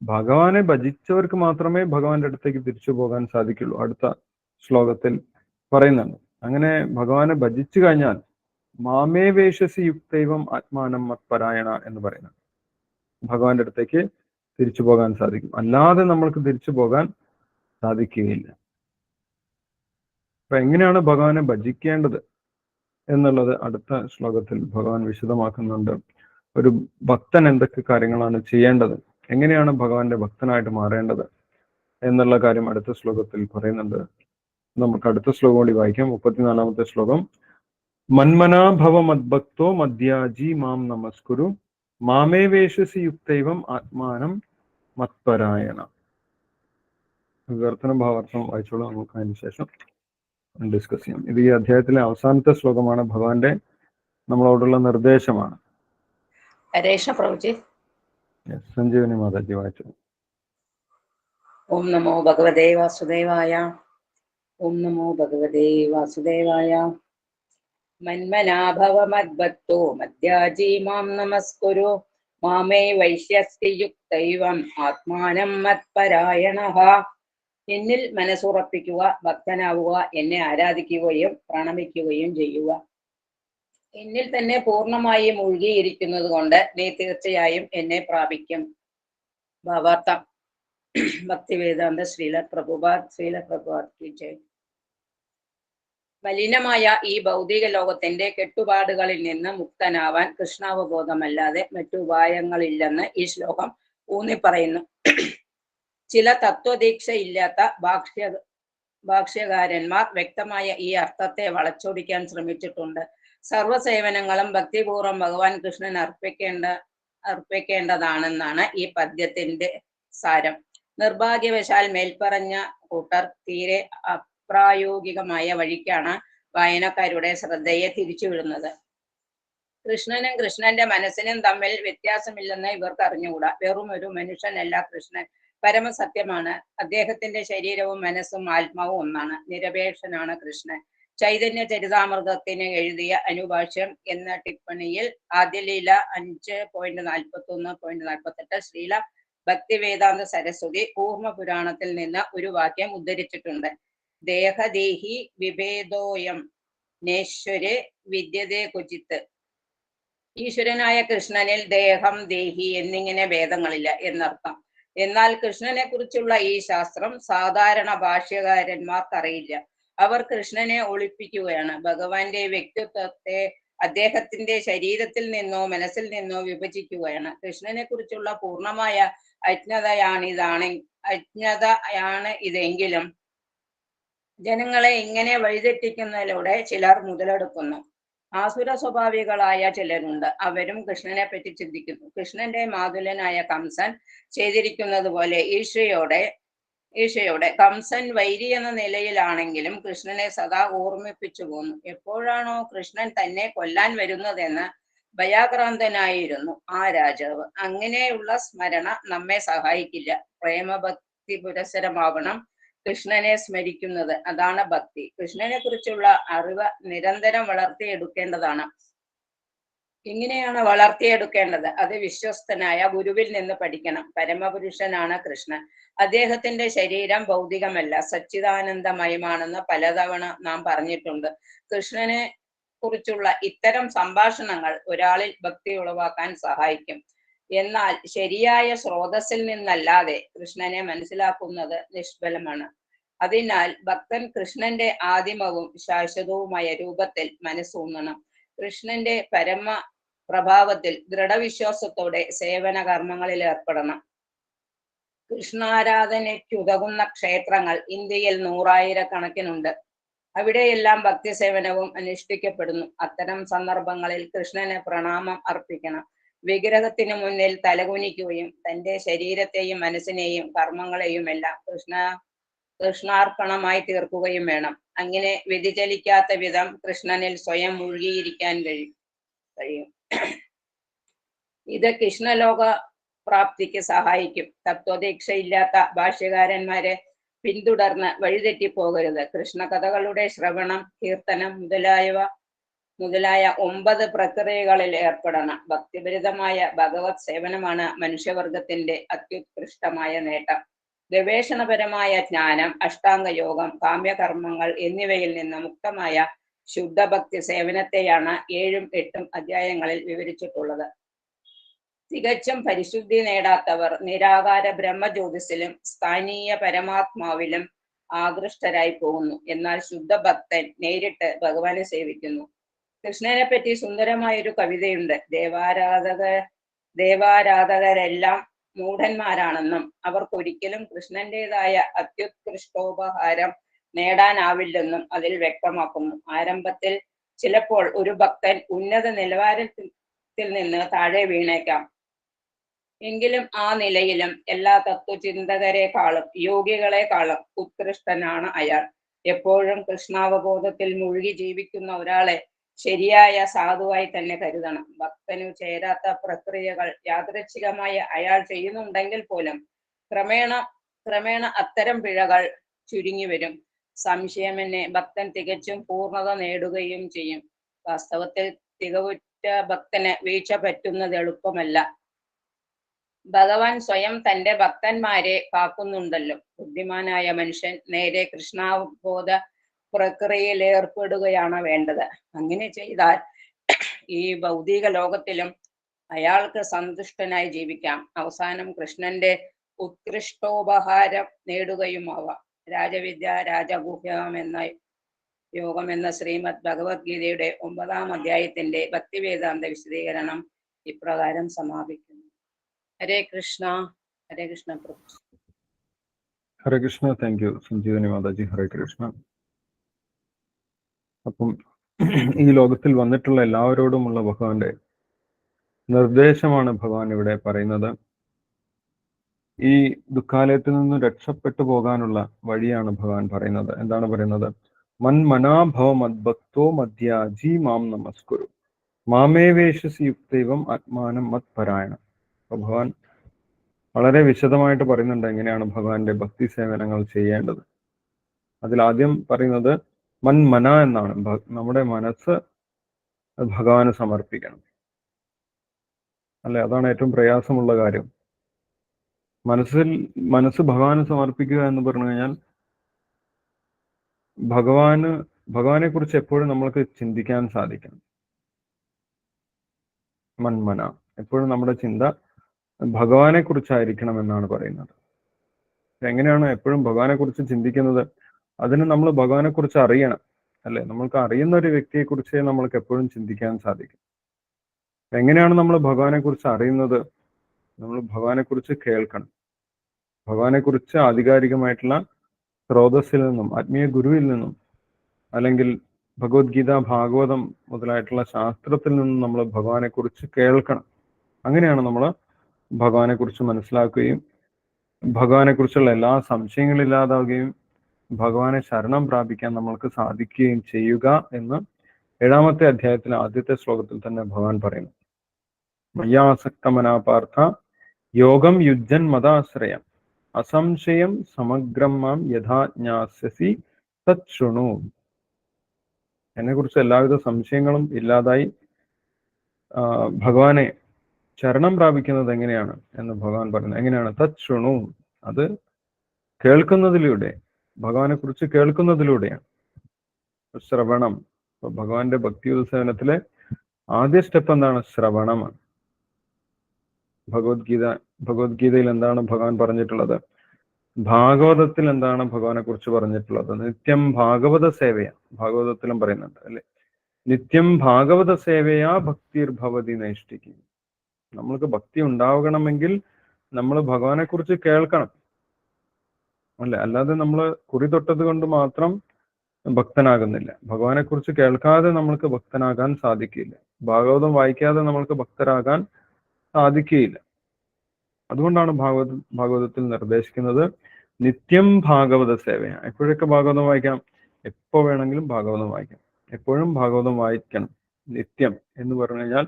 ഭഗവാനെ ഭജിച്ചവർക്ക് മാത്രമേ ഭഗവാന്റെ അടുത്തേക്ക് തിരിച്ചു പോകാൻ സാധിക്കുള്ളൂ. അടുത്ത ശ്ലോകത്തിൽ പറയുന്നുണ്ട്. അങ്ങനെ ഭഗവാനെ ഭജിച്ചു കഴിഞ്ഞാൽ മാമേ വേഷസി യുക്തൈവം ആത്മാനം മത്പരായണ എന്ന് പറയുന്നത് ഭഗവാന്റെ അടുത്തേക്ക് തിരിച്ചു പോകാൻ സാധിക്കും. അല്ലാതെ നമ്മൾക്ക് തിരിച്ചു പോകാൻ സാധിക്കുകയില്ല. അപ്പൊ എങ്ങനെയാണ് ഭഗവാനെ ഭജിക്കേണ്ടത് എന്നുള്ളത് അടുത്ത ശ്ലോകത്തിൽ ഭഗവാൻ വിശദമാക്കുന്നുണ്ട്. ഒരു ഭക്തൻ എന്തൊക്കെ കാര്യങ്ങളാണ് ചെയ്യേണ്ടത്, എങ്ങനെയാണ് ഭഗവാന്റെ ഭക്തനായിട്ട് മാറേണ്ടത് എന്നുള്ള കാര്യം അടുത്ത ശ്ലോകത്തിൽ പറയുന്നുണ്ട്. നമുക്ക് അടുത്ത ശ്ലോകം കൂടി വായിക്കാം. 34-ാമത്തെ ശ്ലോകം. മന്മനാഭവ മദ്ഭക്തോ മദ്യാജി മാം നമസ്കുരു മാമേ വേഷസി യുക്തൈവം ആത്മാനം മത്പരായണ. വിവർത്തന ഭാവാർത്ഥം വായിച്ചോളൂ, നമുക്ക് അതിന് ശേഷം ഡിസ്കസ് ചെയ്യാം. ഇത് ഈ അധ്യായത്തിലെ അവസാനത്തെ ശ്ലോകമാണ്. ഭഗവാന്റെ നമ്മളോടുള്ള നിർദ്ദേശമാണ്. സഞ്ജീവനി മാതാജി വായിച്ചു. ഓം നമോ ഭഗവതേ വാസുദേവായ. ഓം നമോ ഭഗവതേ വാസുദേവായ. മന്മനാഭവ മദ്ഭക്തോ മദ്യാജി മാം നമസ്കുരു മാമേ വൈശ്യസ്തി യുക്തൈവം ആത്മാനം മത്പരായണഃ. എന്നിൽ മനസ്സുറപ്പിക്കുക, ഭക്തനാവുക, എന്നെ ആരാധിക്കുകയും പ്രണമിക്കുകയും ചെയ്യുക. എന്നിൽ തന്നെ പൂർണ്ണമായി മുഴുകിയിരിക്കുന്നത് കൊണ്ട് നീ തീർച്ചയായും എന്നെ പ്രാപിക്കും. ഭാവാർത്ഥം. ഭക്തിവേദാന്ത ശ്രീല പ്രഭുപാദ് കി ജയ്. മലിനമായ ഈ ഭൗതിക ലോകത്തിന്റെ കെട്ടുപാടുകളിൽ നിന്ന് മുക്തനാവാൻ കൃഷ്ണാവബോധമല്ലാതെ മറ്റു ഉപായങ്ങളില്ലെന്ന് ഈ ശ്ലോകം ഊന്നിപ്പറയുന്നു. ചില തത്വദീക്ഷ ഇല്ലാത്ത ഭാഷ്യകാരന്മാർ വ്യക്തമായ ഈ അർത്ഥത്തെ വളച്ചൊടിക്കാൻ ശ്രമിച്ചിട്ടുണ്ട്. സർവ്വസേവനങ്ങളും ഭക്തിപൂർവ്വം ഭഗവാൻ കൃഷ്ണൻ അർപ്പിക്കേണ്ടതാണെന്നാണ് ഈ പദ്യത്തിന്റെ സാരം. നിർഭാഗ്യവശാൽ മേൽപ്പറഞ്ഞ കൂട്ടർ തീരെ അപ്രായോഗികമായ വഴിക്കാണ് വായനക്കാരുടെ ശ്രദ്ധയെ തിരിച്ചുവിടുന്നത്. കൃഷ്ണനും കൃഷ്ണന്റെ മനസ്സിനും തമ്മിൽ വ്യത്യാസമില്ലെന്ന് ഇവർക്ക് അറിഞ്ഞുകൂടാ. വെറും ഒരു മനുഷ്യനല്ല കൃഷ്ണൻ, പരമസത്യമാണ്. അദ്ദേഹത്തിന്റെ ശരീരവും മനസ്സും ആത്മാവും ഒന്നാണ്. നിരപേക്ഷനാണ് കൃഷ്ണൻ. ചൈതന്യ ചരിതാമൃതത്തിന് എഴുതിയ അനുഭാഷ്യം എന്ന ടിപ്പണിയിൽ ആദ്യലീല 5.41.48 ശ്രീല ഭക്തിവേദാന്ത സരസ്വതി കൂർമ്മ പുരാണത്തിൽ നിന്ന് ഒരു വാക്യം ഉദ്ധരിച്ചിട്ടുണ്ട്. ദേഹദേഹി വിഭേദോയം നേശ്വരെ വിദ്യതേ ക്വചിത്ത്. ഈശ്വരനായ കൃഷ്ണനിൽ ദേഹം, ദേഹി എന്നിങ്ങനെ ഭേദങ്ങളില്ല എന്നർത്ഥം. എന്നാൽ കൃഷ്ണനെ കുറിച്ചുള്ള ഈ ശാസ്ത്രം സാധാരണ ഭാഷ്യകാരന്മാർക്കറിയില്ല. അവർ കൃഷ്ണനെ ഒളിപ്പിക്കുകയാണ്. ഭഗവാന്റെ വ്യക്തിത്വത്തെ അദ്ദേഹത്തിന്റെ ശരീരത്തിൽ നിന്നോ മനസ്സിൽ നിന്നോ വിഭജിക്കുകയാണ്. കൃഷ്ണനെ കുറിച്ചുള്ള പൂർണ്ണമായ അജ്ഞതയാണ് ഇതെങ്കിലും ജനങ്ങളെ ഇങ്ങനെ വഴിതെറ്റിക്കുന്നതിലൂടെ ചിലർ മുതലെടുക്കുന്നു. ആസുര സ്വഭാവികളായ ചിലരുണ്ട്. അവരും കൃഷ്ണനെ പറ്റി ചിന്തിക്കുന്നു. കൃഷ്ണന്റെ മാതുലനായ കംസൻ ചെയ്തിരിക്കുന്നത് പോലെ ഈശയോടെ കംസൻ വൈരി എന്ന നിലയിലാണെങ്കിലും കൃഷ്ണനെ സദാ ഓർമ്മിപ്പിച്ചു പോന്നു. എപ്പോഴാണോ കൃഷ്ണൻ തന്നെ കൊല്ലാൻ വരുന്നതെന്ന് ഭയാക്രാന്തനായിരുന്നു ആ രാജാവ്. അങ്ങനെയുള്ള സ്മരണ നമ്മെ സഹായിക്കില്ല. പ്രേമഭക്തി പുരസരമാവണം കൃഷ്ണനെ സ്മരിക്കുന്നത്. അതാണ് ഭക്തി. കൃഷ്ണനെ കുറിച്ചുള്ള അറിവ് നിരന്തരം വളർത്തിയെടുക്കേണ്ടതാണ്. ഇങ്ങനെയാണ് വളർത്തിയെടുക്കേണ്ടത്. അത് വിശ്വസ്തനായ ഗുരുവിൽ നിന്ന് പഠിക്കണം. പരമപുരുഷനാണ് കൃഷ്ണൻ. അദ്ദേഹത്തിന്റെ ശരീരം ഭൗതികമല്ല, സച്ചിദാനന്ദമയമാണെന്ന് പലതവണ നാം പറഞ്ഞിട്ടുണ്ട്. കൃഷ്ണനെ കുറിച്ചുള്ള ഇത്തരം സംഭാഷണങ്ങൾ ഒരാളിൽ ഭക്തി ഉളവാക്കാൻ സഹായിക്കും. എന്നാൽ ശരിയായ സ്രോതസ്സിൽ നിന്നല്ലാതെ കൃഷ്ണനെ മനസ്സിലാക്കുന്നത് നിഷ്ഫലമാണ്. അതിനാൽ ഭക്തൻ കൃഷ്ണന്റെ ആദിമവും ശാശ്വതവുമായ രൂപത്തിൽ മനസ്സൂന്നണം. കൃഷ്ണന്റെ പരമ പ്രഭാവത്തിൽ ദൃഢവിശ്വാസത്തോടെ സേവന കർമ്മങ്ങളിൽ ഏർപ്പെടണം. കൃഷ്ണാരാധനയ്ക്കുതകുന്ന ക്ഷേത്രങ്ങൾ ഇന്ത്യയിൽ 100,000-കണക്കിനുണ്ട്. അവിടെയെല്ലാം ഭക്തി സേവനവും അനുഷ്ഠിക്കപ്പെടുന്നു. അത്തരം സന്ദർഭങ്ങളിൽ കൃഷ്ണന് പ്രണാമം അർപ്പിക്കണം. വിഗ്രഹത്തിന് മുന്നിൽ തലകുനിക്കുകയും തന്റെ ശരീരത്തെയും മനസ്സിനെയും കർമ്മങ്ങളെയും എല്ലാം കൃഷ്ണാർപ്പണമായി തീർക്കുകയും വേണം. അങ്ങനെ വ്യതിചലിക്കാത്ത വിധം കൃഷ്ണനിൽ സ്വയം മുഴുകിയിരിക്കാൻ കഴിയും. ഇത് കൃഷ്ണലോക പ്രാപ്തിക്ക് സഹായിക്കും. തത്വദീക്ഷയില്ലാത്ത ഭാഷ്യകാരന്മാരെ പിന്തുടർന്ന് വഴിതെറ്റിപ്പോകരുത്. കൃഷ്ണ കഥകളുടെ ശ്രവണം, കീർത്തനം മുതലായ 9 പ്രക്രിയകളിൽ ഏർപ്പെടണം. ഭക്തിഭരിതമായ ഭഗവത് സേവനമാണ് മനുഷ്യവർഗത്തിന്റെ അത്യുത്കൃഷ്ടമായ നേട്ടം. ഗവേഷണപരമായ ജ്ഞാനം, അഷ്ടാംഗയോഗം, കാമ്യകർമ്മങ്ങൾ എന്നിവയിൽ നിന്ന് മുക്തമായ ശുദ്ധഭക്തി സേവനത്തെയാണ് 7ഉം 8ഉം അധ്യായങ്ങളിൽ വിവരിച്ചിട്ടുള്ളത്. തികച്ചും പരിശുദ്ധി നേടാത്തവർ നിരാകാര ബ്രഹ്മജ്യോതിസിലും സ്ഥാനീയ പരമാത്മാവിലും ആകൃഷ്ടരായി പോകുന്നു. എന്നാൽ ശുദ്ധഭക്തൻ നേരിട്ട് ഭഗവാനെ സേവിക്കുന്നു. കൃഷ്ണനെ പറ്റി സുന്ദരമായൊരു കവിതയുണ്ട്. ദേവാരാധകരെല്ലാം മൂഢന്മാരാണെന്നും അവർക്കൊരിക്കലും കൃഷ്ണന്റേതായ അത്യുത്കൃഷ്ടോപഹാരം നേടാനാവില്ലെന്നും അതിൽ വ്യക്തമാക്കുന്നു. ആരംഭത്തിൽ ചിലപ്പോൾ ഒരു ഭക്തൻ ഉന്നത നിലവാരത്തിൽ നിന്ന് താഴെ വീണേക്കാം. എങ്കിലും ആ നിലയിലും എല്ലാ തത്വചിന്തകരെക്കാളും യോഗികളെക്കാളും ഉത്കൃഷ്ടനാണ് അയാൾ. എപ്പോഴും കൃഷ്ണാവബോധത്തിൽ മുഴുകി ജീവിക്കുന്ന ഒരാളെ ശരിയായ സാധുവായി തന്നെ കരുതണം. ഭക്തനു ചേരാത്ത പ്രക്രിയകൾ യാദൃച്ഛികമായി അയാൾ ചെയ്യുന്നുണ്ടെങ്കിൽ പോലും ക്രമേണ അത്തരം പിഴകൾ ചുരുങ്ങി വരും. സംശയമെന്നെ ഭക്തൻ തികച്ചും പൂർണ്ണത നേടുകയും ചെയ്യും. വാസ്തവത്തിൽ തികവുറ്റ ഭക്തന് വീഴ്ച പറ്റുന്നത് എളുപ്പമല്ല. ഭഗവാൻ സ്വയം തന്റെ ഭക്തന്മാരെ കാക്കുന്നുണ്ടല്ലോ. ബുദ്ധിമാനായ മനുഷ്യൻ നേരെ കൃഷ്ണാവബോധ പ്രക്രിയയിൽ ഏർപ്പെടുകയാണ് വേണ്ടത്. അങ്ങനെ ചെയ്താൽ ഈ ഭൗതിക ലോകത്തിലും അയാൾക്ക് സന്തുഷ്ടനായി ജീവിക്കാം. അവസാനം കൃഷ്ണന്റെ ഉത്കൃഷ്ടോപഹാരം നേടുകയുമാവാം. രാജവിദ്യ രാജഗുഹ്യം എന്ന യോഗം എന്ന ശ്രീമദ് ഭഗവത്ഗീതയുടെ 9-ാം അധ്യായത്തിന്റെ ഭക്തിവേദാന്ത വിശദീകരണം ഇപ്രകാരം സമാപിക്കുന്നു. ഹരേ കൃഷ്ണ. ഹരേ കൃഷ്ണ പ്രഭു. ഹരേ കൃഷ്ണ. താങ്ക് യു സഞ്ജീവനി മാതാജി. ഹരേ കൃഷ്ണ. അപ്പം ഈ ലോകത്തിൽ വന്നിട്ടുള്ള എല്ലാവരോടുമുള്ള ഭഗവാന്റെ നിർദ്ദേശമാണ് ഭഗവാൻ ഇവിടെ പറയുന്നത്. ഈ ദുഃഖാലയത്തിൽ നിന്ന് രക്ഷപ്പെട്ടു പോകാനുള്ള വഴിയാണ് ഭഗവാൻ പറയുന്നത്. എന്താണ് പറയുന്നത്? മന്മനാഭവ മദ്ഭക്തോ മദ്യാജി മാം നമസ്കുരു മാമേവേശസി യുക്തൈവം ആത്മാനം മത് പരായണം. അപ്പൊ ഭഗവാൻ വളരെ വിശദമായിട്ട് പറയുന്നുണ്ട് എങ്ങനെയാണ് ഭഗവാന്റെ ഭക്തി സേവനങ്ങൾ ചെയ്യേണ്ടത്. അതിലാദ്യം പറയുന്നത് മന്മന എന്നാണ്. നമ്മുടെ മനസ്സ് ഭഗവാന് സമർപ്പിക്കണം. അല്ലെ, അതാണ് ഏറ്റവും പ്രയാസമുള്ള കാര്യം. മനസ്സ് ഭഗവാന് സമർപ്പിക്കുക എന്ന് പറഞ്ഞു കഴിഞ്ഞാൽ ഭഗവാനെ കുറിച്ച് എപ്പോഴും നമ്മൾക്ക് ചിന്തിക്കാൻ സാധിക്കണം. മന്മന, എപ്പോഴും നമ്മുടെ ചിന്ത ഭഗവാനെ കുറിച്ചായിരിക്കണം എന്നാണ് പറയുന്നത്. എങ്ങനെയാണ് എപ്പോഴും ഭഗവാനെ കുറിച്ച് ചിന്തിക്കുന്നത്? അതിന് നമ്മൾ ഭഗവാനെ കുറിച്ച് അറിയണം. അല്ലെ, നമ്മൾക്ക് അറിയുന്ന ഒരു വ്യക്തിയെ കുറിച്ചേ നമ്മൾക്ക് എപ്പോഴും ചിന്തിക്കാൻ സാധിക്കും. എങ്ങനെയാണ് നമ്മൾ ഭഗവാനെ കുറിച്ച് അറിയുന്നത്? നമ്മൾ ഭഗവാനെ കുറിച്ച് കേൾക്കണം. ഭഗവാനെ കുറിച്ച് ആധികാരികമായിട്ടുള്ള സ്രോതസ്സിൽ നിന്നും, ആത്മീയ ഗുരുവിൽ നിന്നും, അല്ലെങ്കിൽ ഭഗവത്ഗീത, ഭാഗവതം മുതലായിട്ടുള്ള ശാസ്ത്രത്തിൽ നിന്ന് നമ്മൾ ഭഗവാനെ കുറിച്ച് കേൾക്കണം. അങ്ങനെയാണ് നമ്മൾ ഭഗവാനെ കുറിച്ച് മനസ്സിലാക്കുകയും ഭഗവാനെ കുറിച്ചുള്ള എല്ലാ സംശയങ്ങളും ഇല്ലാതാവുകയും ഭഗവാനെ ശരണം പ്രാപിക്കാൻ നമ്മൾക്ക് സാധിക്കുകയും ചെയ്യുക എന്ന് 7-ാമത്തെ അധ്യായത്തിലെ ആദ്യത്തെ ശ്ലോകത്തിൽ തന്നെ ഭഗവാൻ പറയുന്നു. മയ്യാസക്തമനാപാർത്ഥ യോഗം യുജ്ജൻ മതാശ്രയം അസംശയം സമഗ്രം മാം യഥാ ജ്ഞാസ്യസി തത് ശൃണു. എന്നെ കുറിച്ച് എല്ലാവിധ സംശയങ്ങളും ഇല്ലാതായി ഭഗവാനെ ശരണം പ്രാപിക്കുന്നത് എങ്ങനെയാണ് എന്ന് ഭഗവാൻ പറയുന്നത്. എങ്ങനെയാണ്? തത് ശൃണു, അത് കേൾക്കുന്നതിലൂടെ, ഭഗവാനെ കുറിച്ച് കേൾക്കുന്നതിലൂടെയാണ്. ശ്രവണം. ഭഗവാന്റെ ഭക്തി ഉത്സവനത്തിലെ ആദ്യ സ്റ്റെപ്പ് എന്താണ്? ശ്രവണമാണ്. ഭഗവത്ഗീതയിൽ എന്താണ് ഭഗവാൻ പറഞ്ഞിട്ടുള്ളത്? ഭാഗവതത്തിൽ എന്താണ് ഭഗവാനെ കുറിച്ച് പറഞ്ഞിട്ടുള്ളത്? നിത്യം ഭാഗവത സേവയ, ഭാഗവതത്തിലും പറയുന്നുണ്ട് അല്ലെ, നിത്യം ഭാഗവത സേവയാ ഭക്തിർഭവതി നൈഷ്ഠികി. നമ്മൾക്ക് ഭക്തി ഉണ്ടാകണമെങ്കിൽ നമ്മൾ ഭഗവാനെ കുറിച്ച് കേൾക്കണം അല്ലെ. അല്ലാതെ നമ്മൾ കുറി തൊട്ടത് കൊണ്ട് മാത്രം ഭക്തനാകുന്നില്ല. ഭഗവാനെ കുറിച്ച് കേൾക്കാതെ നമ്മൾക്ക് ഭക്തനാകാൻ സാധിക്കില്ല. ഭാഗവതം വായിക്കാതെ നമ്മൾക്ക് ഭക്തരാകാൻ സാധിക്കുകയില്ല. അതുകൊണ്ടാണ് ഭാഗവതത്തിൽ നിർദ്ദേശിക്കുന്നത് നിത്യം ഭാഗവത സേവയ. എപ്പോഴൊക്കെ ഭാഗവതം വായിക്കാം? എപ്പോ വേണമെങ്കിലും ഭാഗവതം വായിക്കാം. എപ്പോഴും ഭാഗവതം വായിക്കണം. നിത്യം എന്ന് പറഞ്ഞു കഴിഞ്ഞാൽ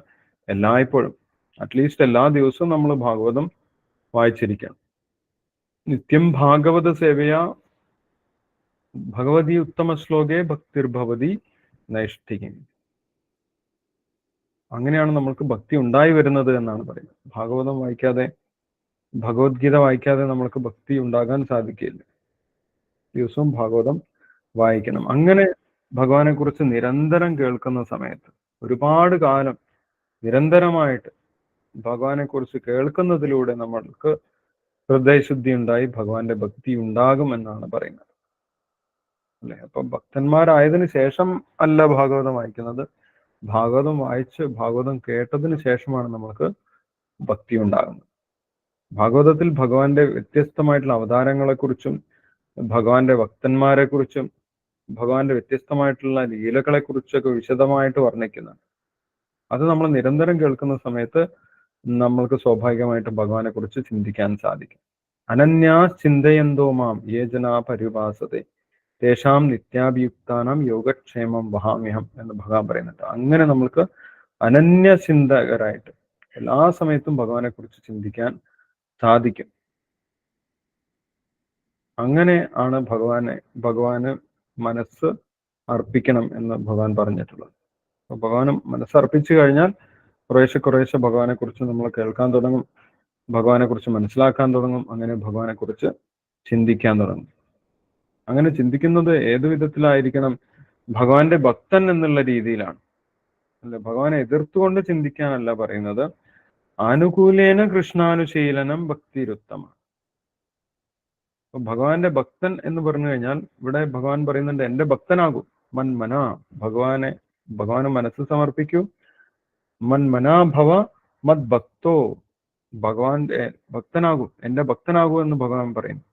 എല്ലായ്പ്പോഴും, അറ്റ്ലീസ്റ്റ് എല്ലാ ദിവസവും നമ്മൾ ഭാഗവതം വായിച്ചിരിക്കണം. നിത്യം ഭാഗവത സേവയ ഭഗവതി ഉത്തമ ശ്ലോകേ ഭക്തിർഭവതി നൈഷ്ഠികം. അങ്ങനെയാണ് നമ്മൾക്ക് ഭക്തി ഉണ്ടായി വരുന്നത് എന്നാണ് പറയുന്നത്. ഭാഗവതം വായിക്കാതെ, ഭഗവത്ഗീത വായിക്കാതെ നമ്മൾക്ക് ഭക്തി ഉണ്ടാകാൻ സാധിക്കില്ല. ദിവസവും ഭാഗവതം വായിക്കണം. അങ്ങനെ ഭഗവാനെ കുറിച്ച് നിരന്തരം കേൾക്കുന്ന സമയത്ത്, ഒരുപാട് കാലം നിരന്തരമായിട്ട് ഭഗവാനെ കുറിച്ച് കേൾക്കുന്നതിലൂടെ നമ്മൾക്ക് ഹൃദയശുദ്ധി ഉണ്ടായി ഭഗവാന്റെ ഭക്തി ഉണ്ടാകും എന്നാണ് പറയുന്നത് അല്ലെ. അപ്പൊ ഭക്തന്മാരായതിനു ശേഷം അല്ല ഭാഗവതം വായിക്കുന്നത്. ഭാഗവതം വായിച്ച് ഭാഗവതം കേട്ടതിന് ശേഷമാണ് നമ്മൾക്ക് ഭക്തി ഉണ്ടാകുന്നത്. ഭാഗവതത്തിൽ ഭഗവാന്റെ വ്യത്യസ്തമായിട്ടുള്ള അവതാരങ്ങളെ കുറിച്ചും ഭഗവാന്റെ ഭക്തന്മാരെ കുറിച്ചും ഭഗവാന്റെ വ്യത്യസ്തമായിട്ടുള്ള ലീലകളെ കുറിച്ചൊക്കെ വിശദമായിട്ട് വർണ്ണിക്കുന്നുണ്ട്. അത് നമ്മൾ നിരന്തരം കേൾക്കുന്ന സമയത്ത് നമ്മൾക്ക് സ്വാഭാവികമായിട്ട് ഭഗവാനെ കുറിച്ച് ചിന്തിക്കാൻ സാധിക്കും. അനന്യാ ചിന്തയന്തോ മാം യേ ജനാ പരിഭാസത്തെ തേഷാം നിത്യാഭിയുക്താനാം യോഗക്ഷേമം വഹാമ്യഹം എന്ന് ഭഗവാൻ പറയുന്നുണ്ട്. അങ്ങനെ നമ്മൾക്ക് അനന്യ ചിന്തകരായിട്ട് എല്ലാ സമയത്തും ഭഗവാനെ കുറിച്ച് ചിന്തിക്കാൻ സാധിക്കും. അങ്ങനെ ആണ് ഭഗവാന് മനസ്സ് അർപ്പിക്കണം എന്ന് ഭഗവാൻ പറഞ്ഞിട്ടുള്ളത്. അപ്പൊ ഭഗവാന് മനസ്സർപ്പിച്ചു കഴിഞ്ഞാൽ കുറേശ്ശെ ഭഗവാനെ കുറിച്ച് നമ്മൾ കേൾക്കാൻ തുടങ്ങും, ഭഗവാനെ കുറിച്ച് മനസ്സിലാക്കാൻ തുടങ്ങും, അങ്ങനെ ഭഗവാനെ കുറിച്ച് ചിന്തിക്കാൻ തുടങ്ങും. അങ്ങനെ ചിന്തിക്കുന്നത് ഏതു വിധത്തിലായിരിക്കണം? ഭഗവാന്റെ ഭക്തൻ എന്നുള്ള രീതിയിലാണ് അല്ലെ. ഭഗവാനെ എതിർത്തുകൊണ്ട് ചിന്തിക്കാനല്ല പറയുന്നത്. ആനുകൂലേന കൃഷ്ണാനുശീലനം ഭക്തിരുത്തമ. അപ്പൊ ഭഗവാന്റെ ഭക്തൻ എന്ന് പറഞ്ഞു കഴിഞ്ഞാൽ ഇവിടെ ഭഗവാൻ പറയുന്നുണ്ട് എന്റെ ഭക്തനാകൂ. മന്മന, ഭഗവാന് മനസ്സ് സമർപ്പിക്കൂ. മന്മനാ ഭവ മത് ഭക്തോ, ഭഗവാന്റെ ഭക്തനാകൂ, എന്റെ ഭക്തനാകൂ എന്ന് ഭഗവാൻ പറയുന്നു.